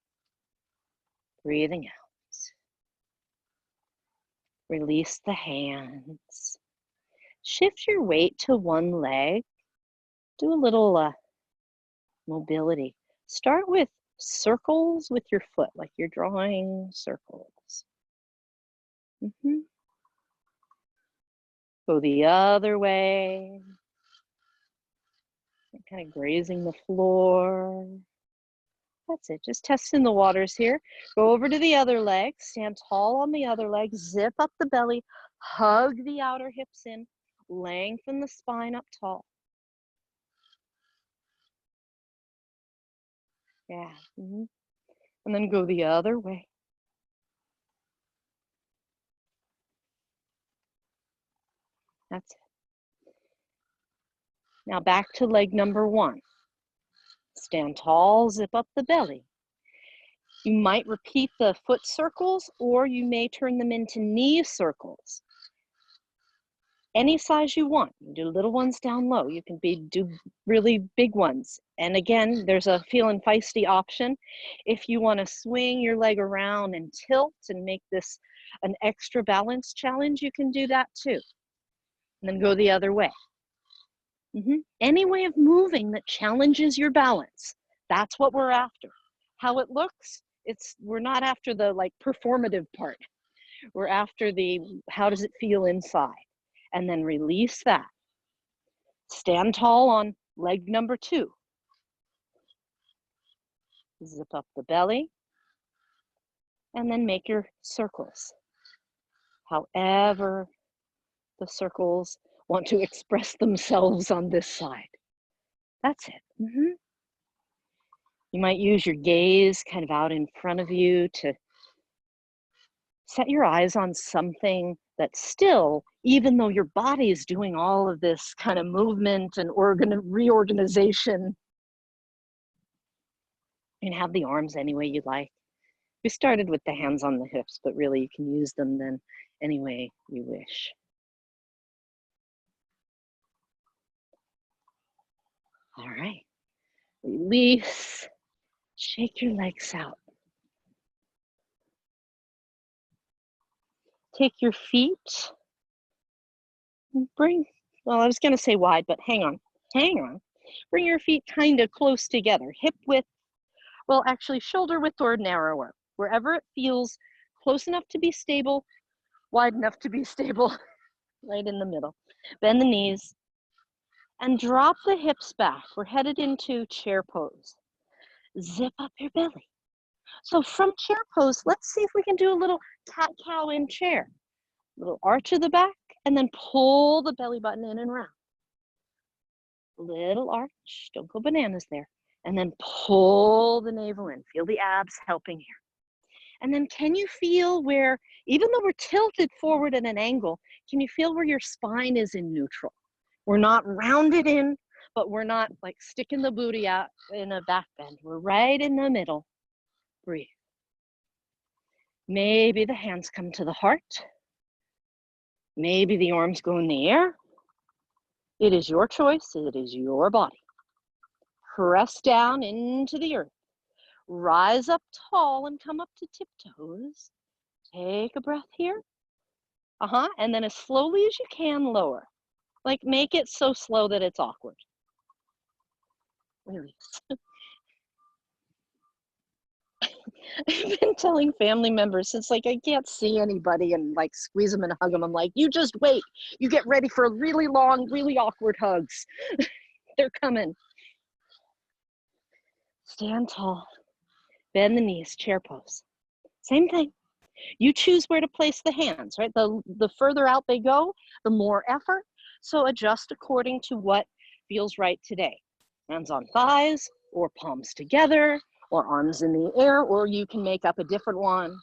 breathing out. Release the hands. Shift your weight to one leg. Do a little mobility. Start with circles with your foot, like you're drawing circles. Go the other way. Kind of grazing the floor. That's it, just testing the waters here. Go over to the other leg, stand tall on the other leg, zip up the belly, hug the outer hips in, lengthen the spine up tall. Yeah, and then go the other way. That's it. Now back to leg number 1. Stand tall, zip up the belly. You might repeat the foot circles, or you may turn them into knee circles. Any size you want. You do little ones down low. You can do really big ones. And again, there's a feel and feisty option. If you want to swing your leg around and tilt and make this an extra balance challenge, you can do that too. And then go the other way. Any way of moving that challenges your balance. That's what we're after. How it looks, we're not after the performative part. We're after the how does it feel inside. And then release that. Stand tall on leg number 2. Zip up the belly. And then make your circles. However the circles want to express themselves on this side. That's it. You might use your gaze kind of out in front of you to Set your eyes on something that's still, even though your body is doing all of this kind of movement and reorganization. You can have the arms any way you like. We started with the hands on the hips, but really you can use them then any way you wish. All right, release, shake your legs out. Take your feet, well, I was gonna say wide, but hang on. Bring your feet kind of close together, hip width, well, actually shoulder width or narrower, wherever it feels close enough to be stable, wide enough to be stable, right in the middle. Bend the knees and drop the hips back. We're headed into chair pose. Zip up your belly. So from chair pose, let's see if we can do a little cat-cow in chair. Little arch of the back, and then pull the belly button in and round. Little arch, don't go bananas there. And then pull the navel in. Feel the abs helping here. And then can you feel where, even though we're tilted forward at an angle, can you feel where your spine is in neutral? We're not rounded in, but we're not like sticking the booty out in a back bend. We're right in the middle. Breathe. Maybe the hands come to the heart. Maybe the arms go in the air. It is your choice. It is your body. Press down into the earth. Rise up tall and come up to tiptoes. Take a breath here. And then as slowly as you can, lower. Like make it so slow that it's awkward. Release. I've been telling family members, it's like I can't see anybody and like squeeze them and hug them. I'm like, you just wait. You get ready for really long, really awkward hugs. They're coming. Stand tall. Bend the knees, chair pose. Same thing. You choose where to place the hands, right? The further out they go, the more effort. So adjust according to what feels right today. Hands on thighs, or palms together, or arms in the air, or you can make up a different one.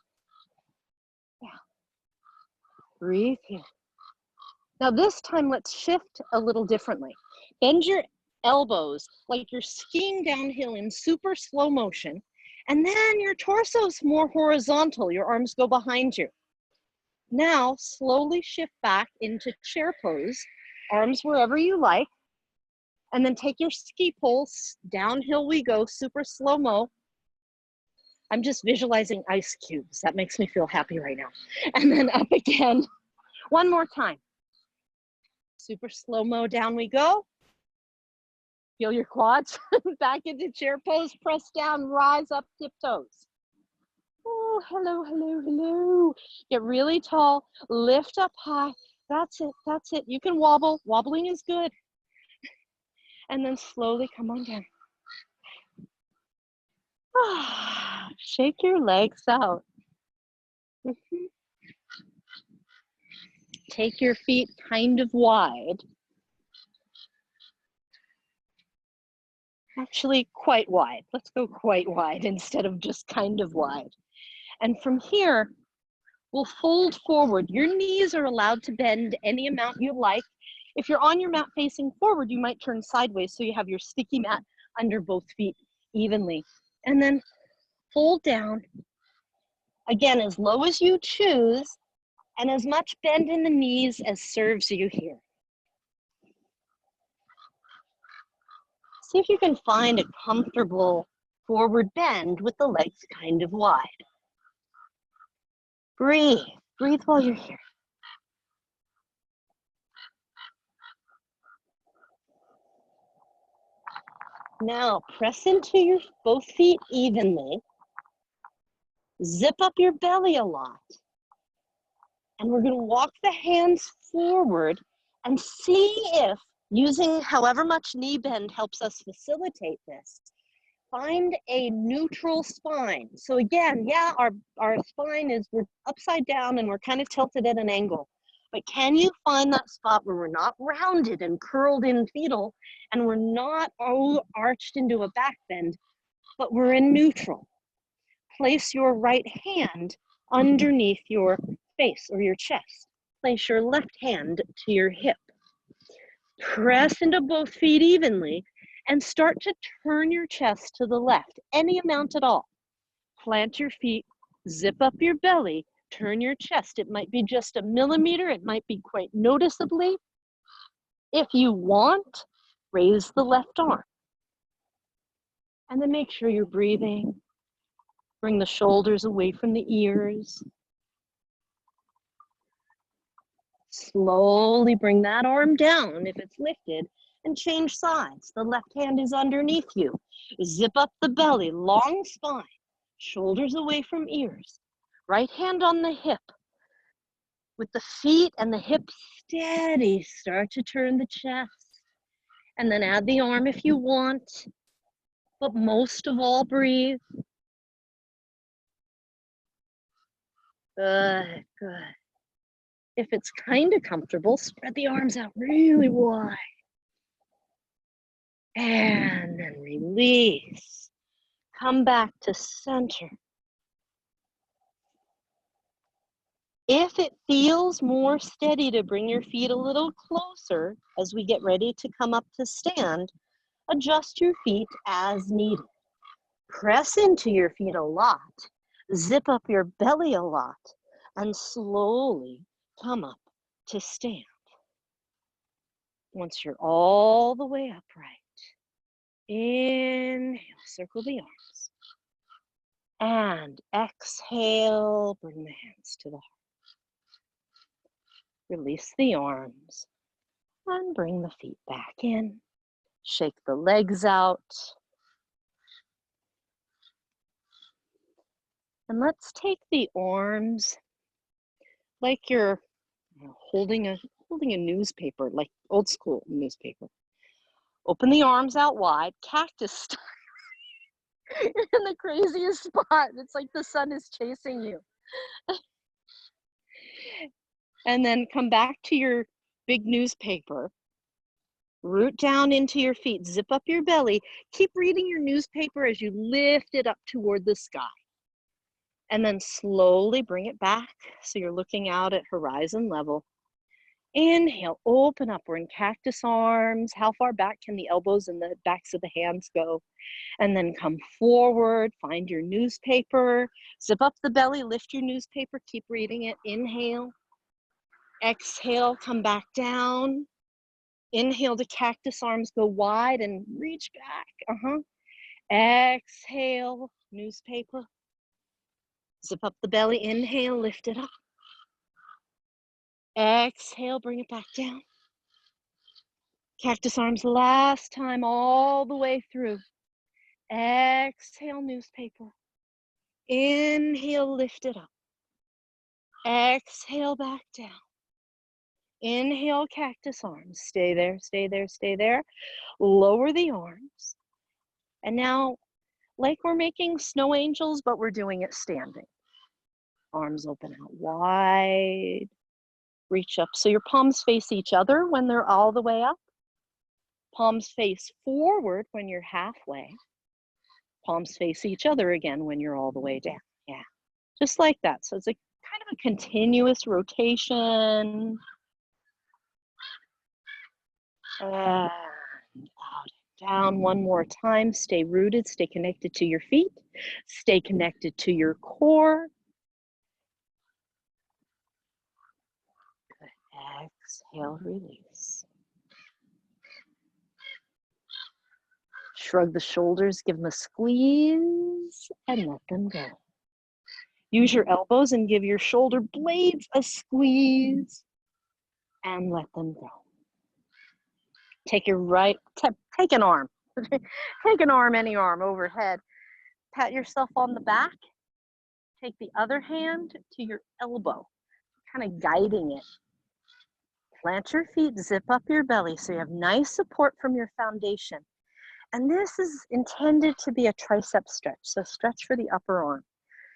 Yeah. Breathe here. Now this time, let's shift a little differently. Bend your elbows like you're skiing downhill in super slow motion, and then your torso's more horizontal. Your arms go behind you. Now, slowly shift back into chair pose, arms wherever you like, and then take your ski poles, downhill we go, super slow-mo. I'm just visualizing ice cubes. That makes me feel happy right now. And then up again, one more time. Super slow-mo, down we go. Feel your quads, back into chair pose, press down, rise up, tiptoes. Oh, hello, hello, hello. Get really tall, lift up high. That's it, that's it. You can wobble, wobbling is good. And then slowly come on down. Shake your legs out. Take your feet kind of wide. Actually, quite wide. Let's go quite wide instead of just kind of wide. And from here, we'll fold forward. Your knees are allowed to bend any amount you like. If you're on your mat facing forward, you might turn sideways so you have your sticky mat under both feet evenly. And then fold down, again, as low as you choose, and as much bend in the knees as serves you here. See if you can find a comfortable forward bend with the legs kind of wide. Breathe, breathe while you're here. Now press into your both feet evenly. Zip up your belly a lot. And we're going to walk the hands forward and see if using however much knee bend helps us facilitate this. Find a neutral spine. So again, yeah, our spine is, we're upside down and we're kind of tilted at an angle. But can you find that spot where we're not rounded and curled in fetal and we're not arched into a back bend, but we're in neutral? Place your right hand underneath your face or your chest. Place your left hand to your hip. Press into both feet evenly and start to turn your chest to the left, any amount at all. Plant your feet, zip up your belly, turn your chest. It might be just a millimeter, it might be quite noticeably. If you want, raise the left arm. And then make sure you're breathing. Bring the shoulders away from the ears. Slowly bring that arm down if it's lifted and change sides. The left hand is underneath you. Zip up the belly, long spine, shoulders away from ears. Right hand on the hip. With the feet and the hips steady, start to turn the chest. And then add the arm if you want. But most of all, breathe. Good, good. If it's kind of comfortable, spread the arms out really wide. And then release. Come back to center. If it feels more steady to bring your feet a little closer as we get ready to come up to stand, adjust your feet as needed. Press into your feet a lot. Zip up your belly a lot. And slowly come up to stand. Once you're all the way upright, inhale, circle the arms. And exhale, bring the hands to the heart. Release the arms and bring the feet back in. Shake the legs out. And let's take the arms like you're holding a newspaper, like old school newspaper. Open the arms out wide, cactus style. You're in the craziest spot. It's like the sun is chasing you. And then come back to your big newspaper. Root down into your feet, zip up your belly. Keep reading your newspaper as you lift it up toward the sky. And then slowly bring it back so you're looking out at horizon level. Inhale, open up. We're in cactus arms. How far back can the elbows and the backs of the hands go? And then come forward, find your newspaper. Zip up the belly, lift your newspaper, keep reading it. Inhale. Exhale, come back down. Inhale to cactus arms, go wide and reach back. Exhale, newspaper. Zip up the belly, inhale, lift it up. Exhale, bring it back down. Cactus arms last time, all the way through. Exhale, newspaper. Inhale, lift it up. Exhale, back down. Inhale, cactus arms. Stay there, stay there, stay there. Lower the arms. And now, like we're making snow angels, but we're doing it standing. Arms open out wide. Reach up. So your palms face each other when they're all the way up. Palms face forward when you're halfway. Palms face each other again when you're all the way down. Yeah, just like that. So it's a kind of a continuous rotation. And out and down one more time. Stay rooted, stay connected to your feet. Stay connected to your core. Good. Exhale, release. Shrug the shoulders, give them a squeeze, and let them go. Use your elbows and give your shoulder blades a squeeze, and let them go. Take your take an arm. Take an arm, any arm, overhead. Pat yourself on the back. Take the other hand to your elbow, kind of guiding it. Plant your feet, zip up your belly so you have nice support from your foundation. And this is intended to be a tricep stretch, so stretch for the upper arm.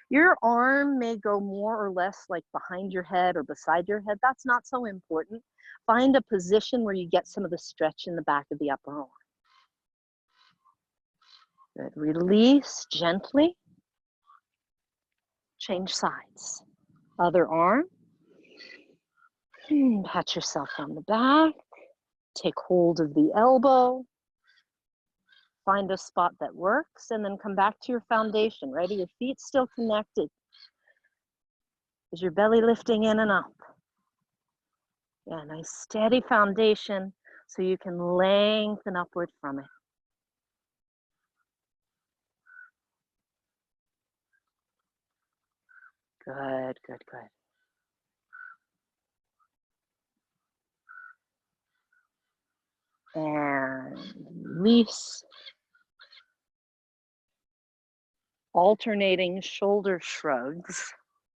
Your arm may go more or less like behind your head or beside your head. That's not so important. Find a position where you get some of the stretch in the back of the upper arm. Good. Release gently. Change sides. Other arm. Pat yourself on the back. Take hold of the elbow. Find a spot that works, and then come back to your foundation. Right? Are your feet still connected? Is your belly lifting in and up? Yeah, nice steady foundation so you can lengthen upward from it. Good, good, good. And release. Alternating shoulder shrugs.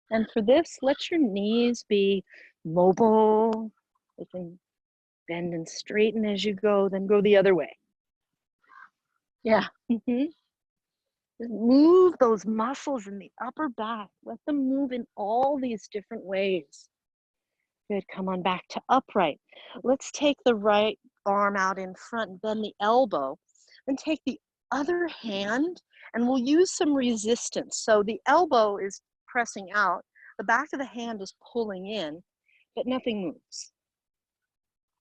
And for this, let your knees be mobile. They can bend and straighten as you go, then go the other way. Yeah. Move those muscles in the upper back. Let them move in all these different ways. Good, come on back to upright. Let's take the right arm out in front, bend the elbow, and take the other hand, and we'll use some resistance. So the elbow is pressing out, the back of the hand is pulling in, but nothing moves.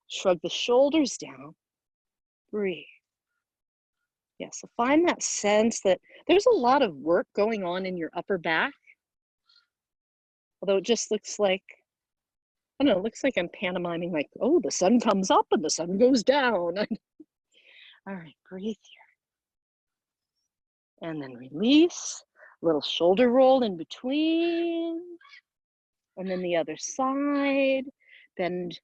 Shrug the shoulders down, breathe. Yeah, so find that sense that there's a lot of work going on in your upper back, although it just looks like, I don't know, it looks like I'm pantomiming like, oh, the sun comes up and the sun goes down. All right, breathe here. And then release, little shoulder roll in between. And then the other side, bend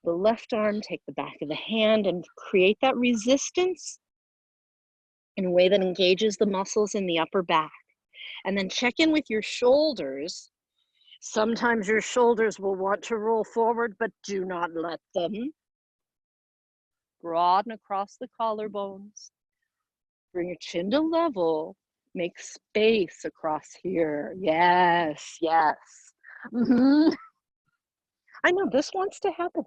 the left arm, take the back of the hand and create that resistance in a way that engages the muscles in the upper back. And then check in with your shoulders. Sometimes your shoulders will want to roll forward, but do not let them. Broaden across the collarbones. Bring your chin to level. Make space across here. Yes, yes. I know this wants to happen.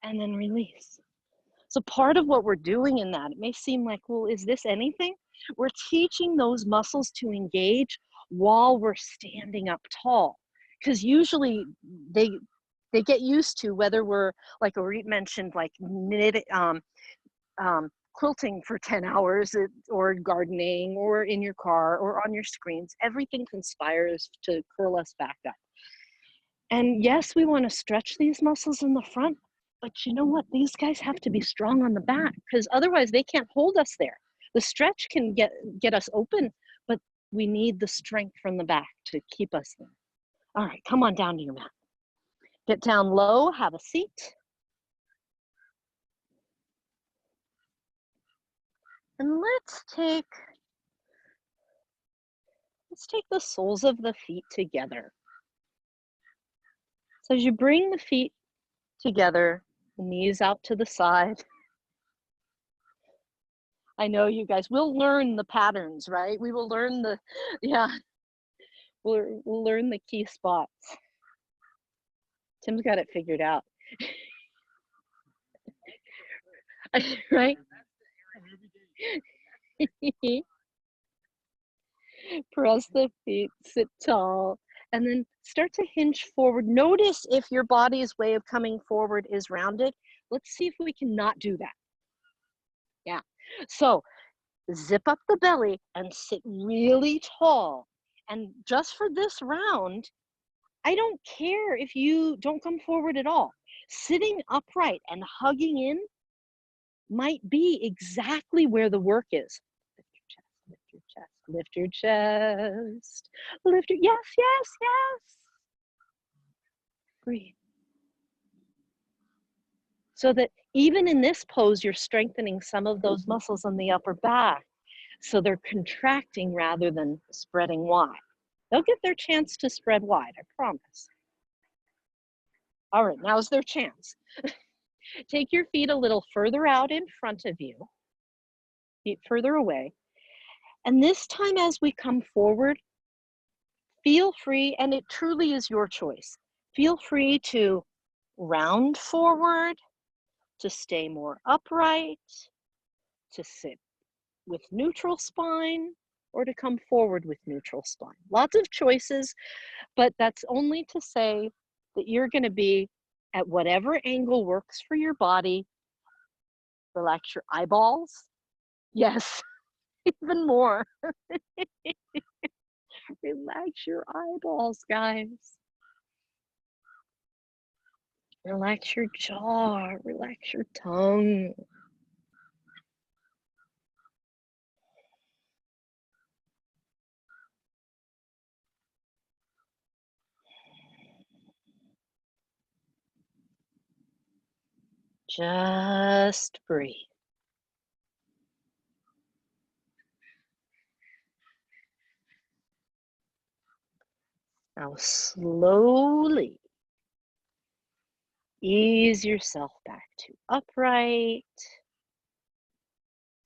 And then release. So part of what we're doing in that, it may seem like, well, is this anything? We're teaching those muscles to engage while we're standing up tall. Because usually they get used to, whether we're, like Orit mentioned, like quilting for 10 hours or gardening or in your car or on your screens, everything conspires to curl us back up. And yes, we want to stretch these muscles in the front, but you know what? These guys have to be strong on the back because otherwise they can't hold us there. The stretch can get us open, but we need the strength from the back to keep us there. All right, come on down to your mat. Get down low, have a seat. And let's take the soles of the feet together. So as you bring the feet together, the knees out to the side. I know you guys will learn the patterns, right? We will learn we'll learn the key spots. Tim's got it figured out. Right? Press the feet, sit tall, and then start to hinge forward. Notice if your body's way of coming forward is rounded. Let's see if we can not do that. Yeah. So zip up the belly and sit really tall. And just for this round, I don't care if you don't come forward at all. Sitting upright and hugging in might be exactly where the work is. Lift your chest, lift your chest, lift your, yes, yes, yes. Breathe. So that even in this pose, you're strengthening some of those muscles on the upper back. So they're contracting rather than spreading wide. They'll get their chance to spread wide, I promise. All right, now's their chance. Take your feet a little further out in front of you, feet further away. And this time as we come forward, feel free, and it truly is your choice. Feel free to round forward, to stay more upright, to sit with neutral spine, or to come forward with neutral spine. Lots of choices, but that's only to say that you're going to be at whatever angle works for your body. Relax your eyeballs. Yes, even more. Relax your eyeballs, guys. Relax your jaw, relax your tongue. Just breathe. Now slowly ease yourself back to upright.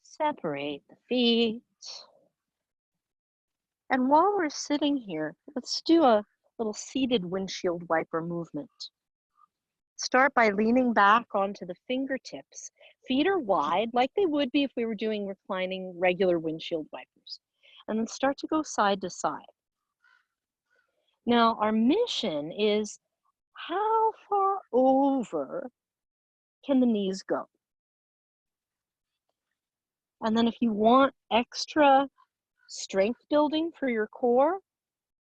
Separate the feet. And while we're sitting here, let's do a little seated windshield wiper movement. Start by leaning back onto the fingertips. Feet are wide, like they would be if we were doing reclining regular windshield wipers. And then start to go side to side. Now, our mission is how far over can the knees go? And then if you want extra strength building for your core,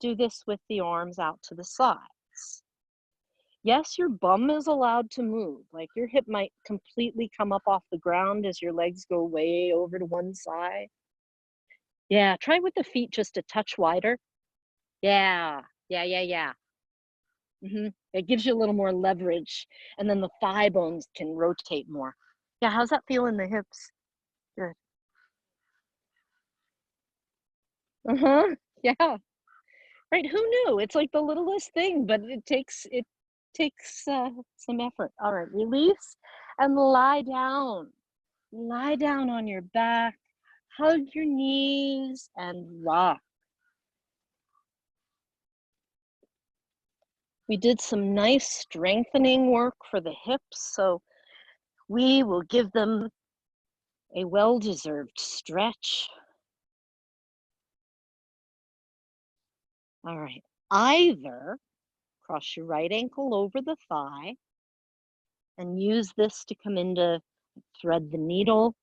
do this with the arms out to the sides. Yes, your bum is allowed to move. Like your hip might completely come up off the ground as your legs go way over to one side. Yeah, try with the feet just a touch wider. Yeah. It gives you a little more leverage, and then the thigh bones can rotate more. Yeah, how's that feel in the hips? Good. Yeah. Right, who knew? It's like the littlest thing, but it takes some effort. All right, release and lie down. Lie down on your back, hug your knees, and rock. We did some nice strengthening work for the hips, so we will give them a well-deserved stretch. All right, either cross your right ankle over the thigh and use this to come into thread the needle.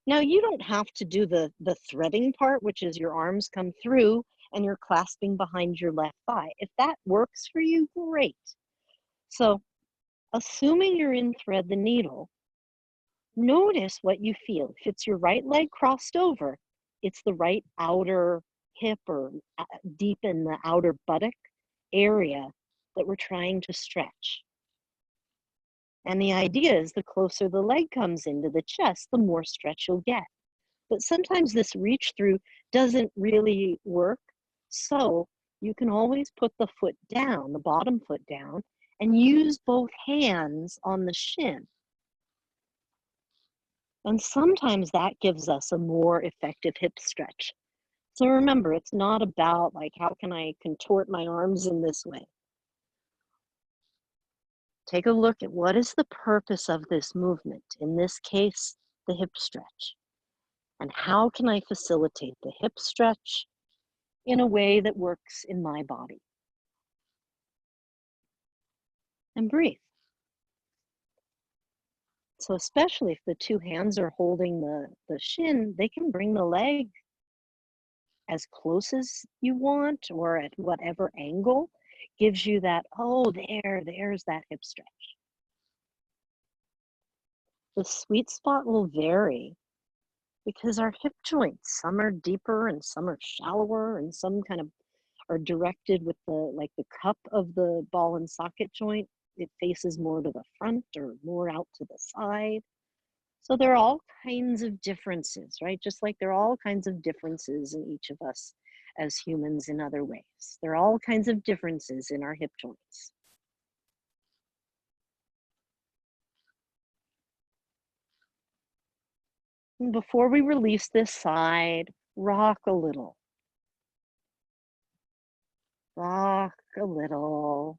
Now you don't have to do the threading part, which is your arms come through and you're clasping behind your left thigh. If that works for you, great. So assuming you're in thread the needle, notice what you feel. If it's your right leg crossed over, it's the right outer hip or deep in the outer buttock area that we're trying to stretch. And the idea is the closer the leg comes into the chest, the more stretch you'll get. But sometimes this reach through doesn't really work. So you can always put the foot down, the bottom foot down, and use both hands on the shin. And sometimes that gives us a more effective hip stretch. So remember, it's not about like, how can I contort my arms in this way? Take a look at what is the purpose of this movement, in this case, the hip stretch. And how can I facilitate the hip stretch in a way that works in my body? And breathe. So especially if the two hands are holding the shin, they can bring the leg as close as you want or at whatever angle gives you that, oh, there's that hip stretch. The sweet spot will vary because our hip joints, some are deeper and some are shallower and some kind of are directed with the cup of the ball and socket joint. It faces more to the front or more out to the side. So there are all kinds of differences, right? Just like there are all kinds of differences in each of us as humans in other ways. There are all kinds of differences in our hip joints. And before we release this side, rock a little. Rock a little.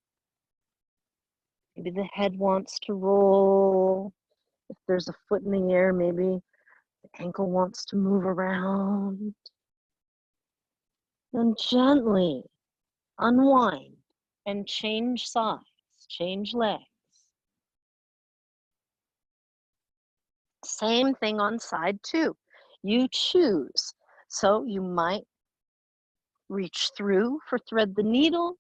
Maybe the head wants to roll. If there's a foot in the air, maybe the ankle wants to move around. Then gently unwind and change sides, change legs. Same thing on side two. You choose. So you might reach through for thread the needle,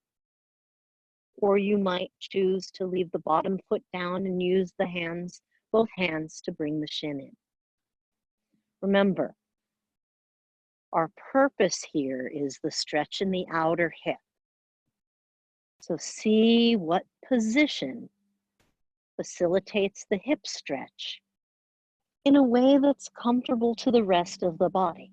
or you might choose to leave the bottom foot down and use the hands, both hands, to bring the shin in. Remember, our purpose here is the stretch in the outer hip. So see what position facilitates the hip stretch in a way that's comfortable to the rest of the body.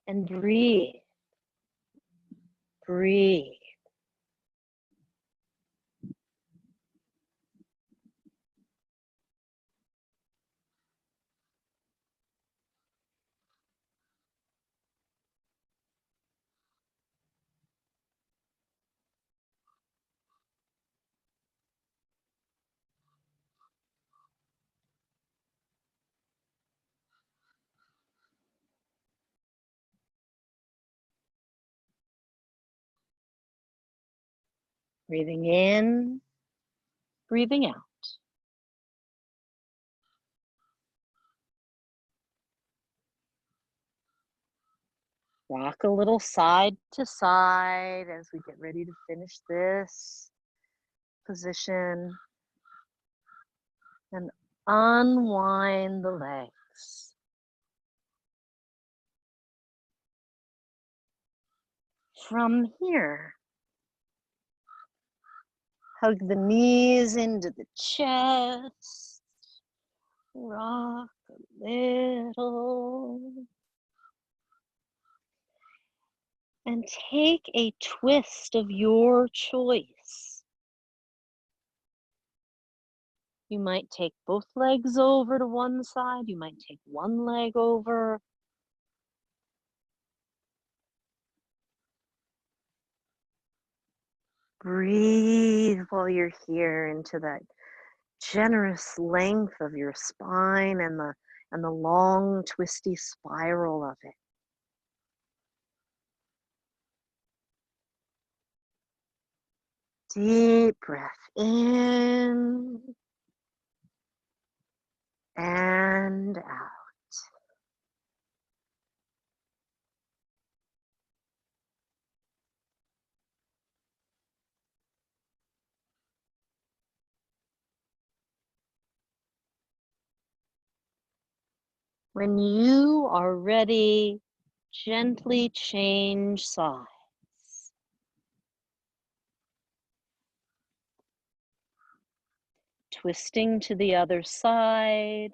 And breathe, breathe. Breathing in, breathing out. Rock a little side to side as we get ready to finish this position. And unwind the legs. From here, hug the knees into the chest. Rock a little. And take a twist of your choice. You might take both legs over to one side. You might take one leg over. Breathe while you're here into that generous length of your spine and the long twisty spiral of it. Deep breath in and out. When you are ready, gently change sides. Twisting to the other side,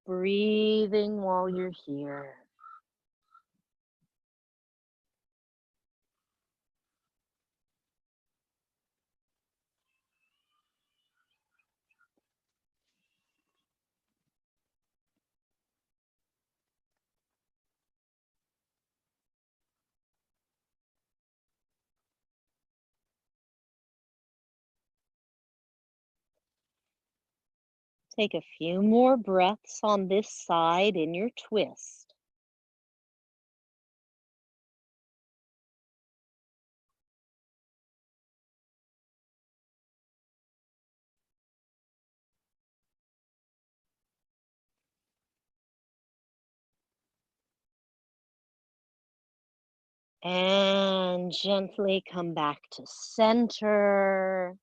breathing while you're here. Take a few more breaths on this side in your twist. And gently come back to center.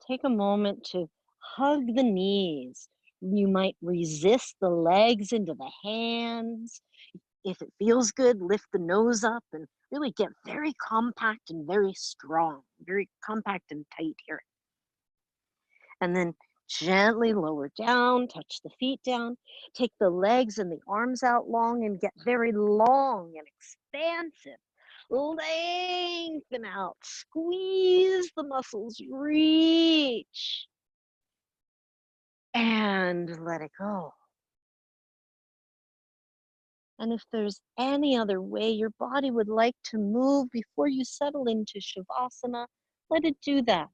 Take a moment to hug the knees. You might resist the legs into the hands. If it feels good, lift the nose up and really get very compact and very strong, very compact and tight here. And then gently lower down, touch the feet down, take the legs and the arms out long and get very long and expansive. Lengthen out, squeeze the muscles, reach, and let it go. And if there's any other way your body would like to move before you settle into Shavasana, let it do that.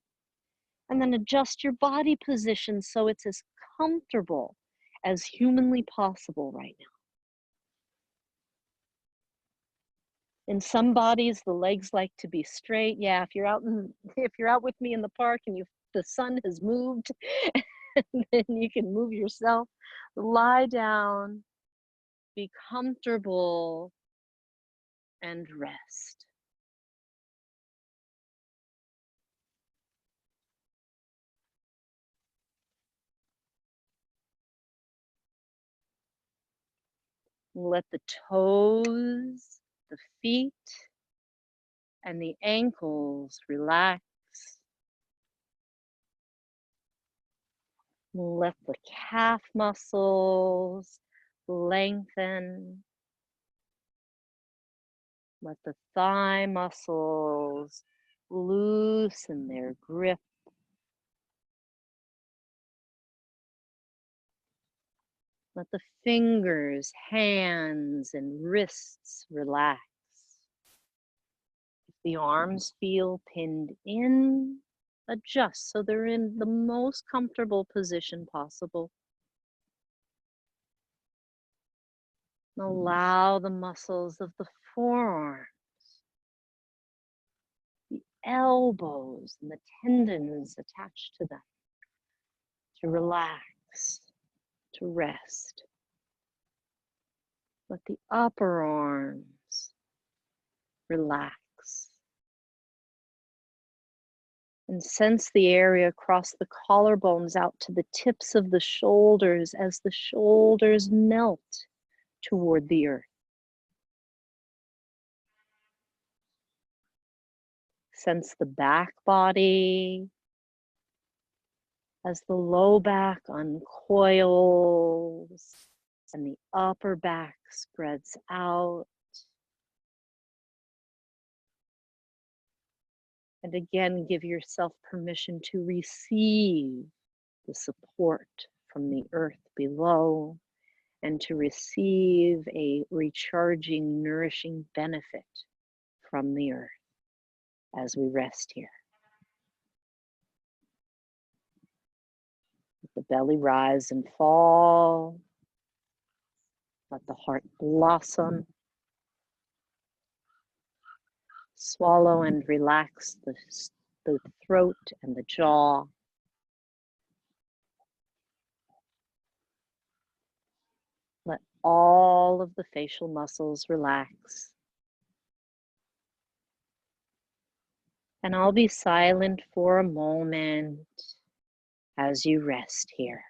And then adjust your body position so it's as comfortable as humanly possible right now. In some bodies, the legs like to be straight. Yeah, if you're out with me in the park and the sun has moved, then you can move yourself. Lie down, be comfortable, and rest. Let the toes, the feet, and the ankles relax. Let the calf muscles lengthen. Let the thigh muscles loosen their grip. Let the fingers, hands, and wrists relax. If the arms feel pinned in, adjust so they're in the most comfortable position possible. Allow the muscles of the forearms, the elbows, and the tendons attached to them to relax, to rest. Let the upper arms relax. And sense the area across the collarbones out to the tips of the shoulders as the shoulders melt toward the earth. Sense the back body as the low back uncoils and the upper back spreads out. And again, give yourself permission to receive the support from the earth below and to receive a recharging, nourishing benefit from the earth as we rest here. Let the belly rise and fall. Let the heart blossom. Swallow and relax the throat and the jaw. Let all of the facial muscles relax. And I'll be silent for a moment as you rest here.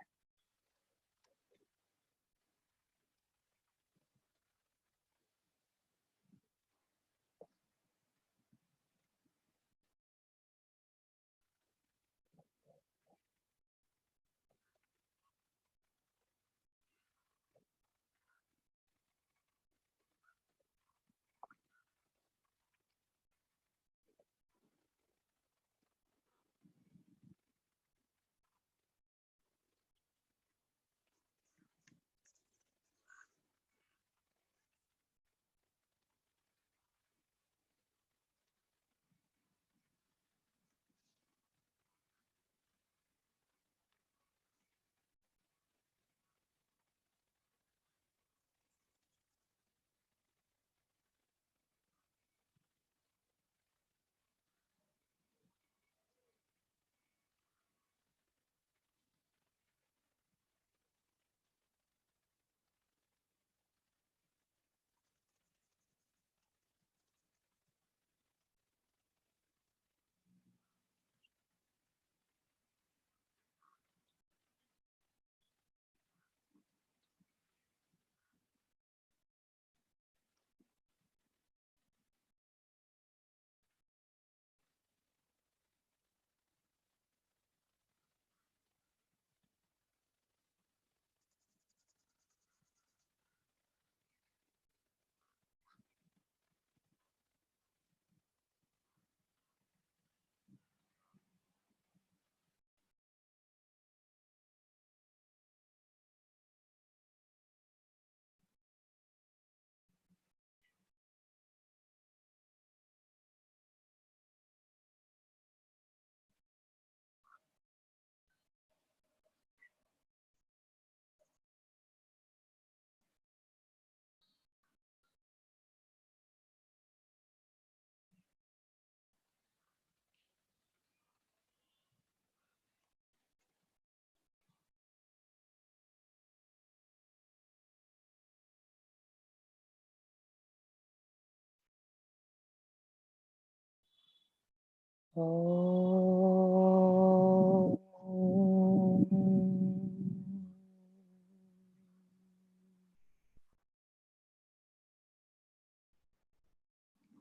Om.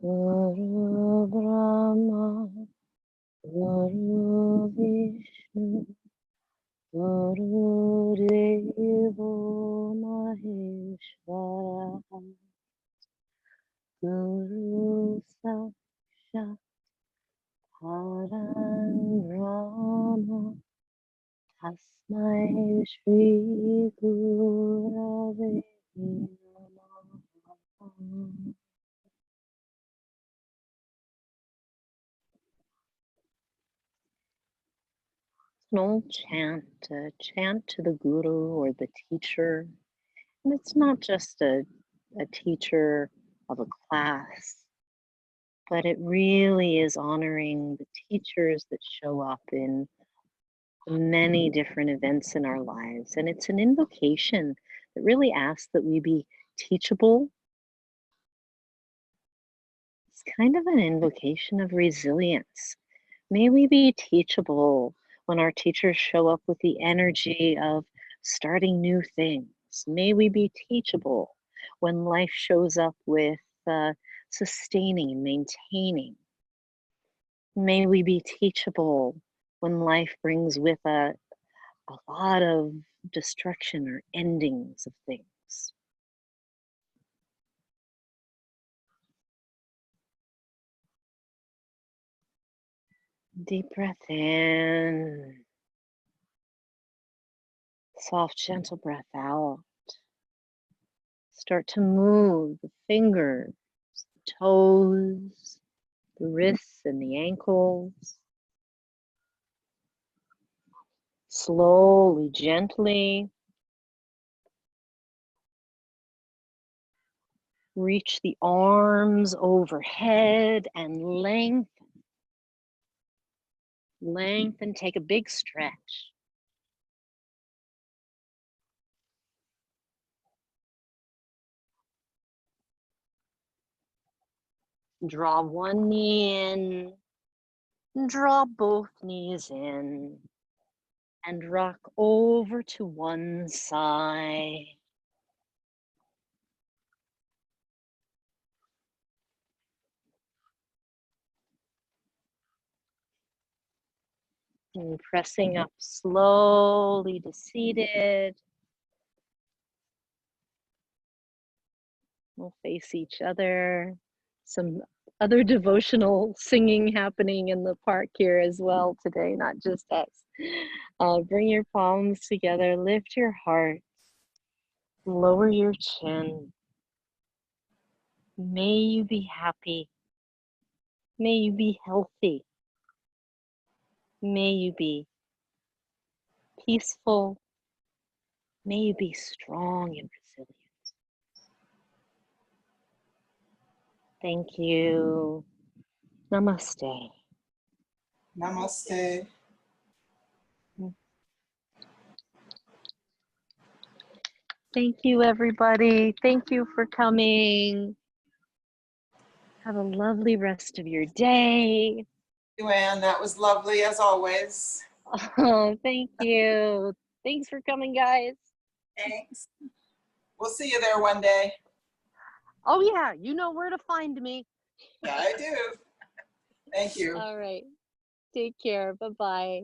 Guru Brahma, Guru Vishnu, Guru Devo Maheshwara, Guru Sakshat Param Brahma, Tasmai Shri Gurave Namaha. An old chant, a chant to the guru or the teacher. And it's not just a teacher of a class, but it really is honoring the teachers that show up in many different events in our lives. And it's an invocation that really asks that we be teachable. It's kind of an invocation of resilience. May we be teachable when our teachers show up with the energy of starting new things. May we be teachable when life shows up with sustaining and maintaining. May we be teachable when life brings with a lot of destruction or endings of things. Deep breath in. Soft, gentle breath out. Start to move the fingers, the toes, the wrists and the ankles. Slowly, gently reach the arms overhead and lengthen, take a big stretch. Draw one knee in, draw both knees in, and rock over to one side. And pressing up slowly to seated. We'll face each other. Some other devotional singing happening in the park here as well today, not just us. Bring your palms together, lift your heart, lower your chin. May you be happy. May you be healthy. May you be peaceful. May you be strong and resilient. Thank you. Namaste. Namaste. Thank you, everybody. Thank you for coming. Have a lovely rest of your day. Anne, that was lovely as always. Oh, thank you. Thanks for coming, guys. Thanks. We'll see you there one day. Oh, yeah. You know where to find me. Yeah, I do. Thank you. All right. Take care. Bye-bye.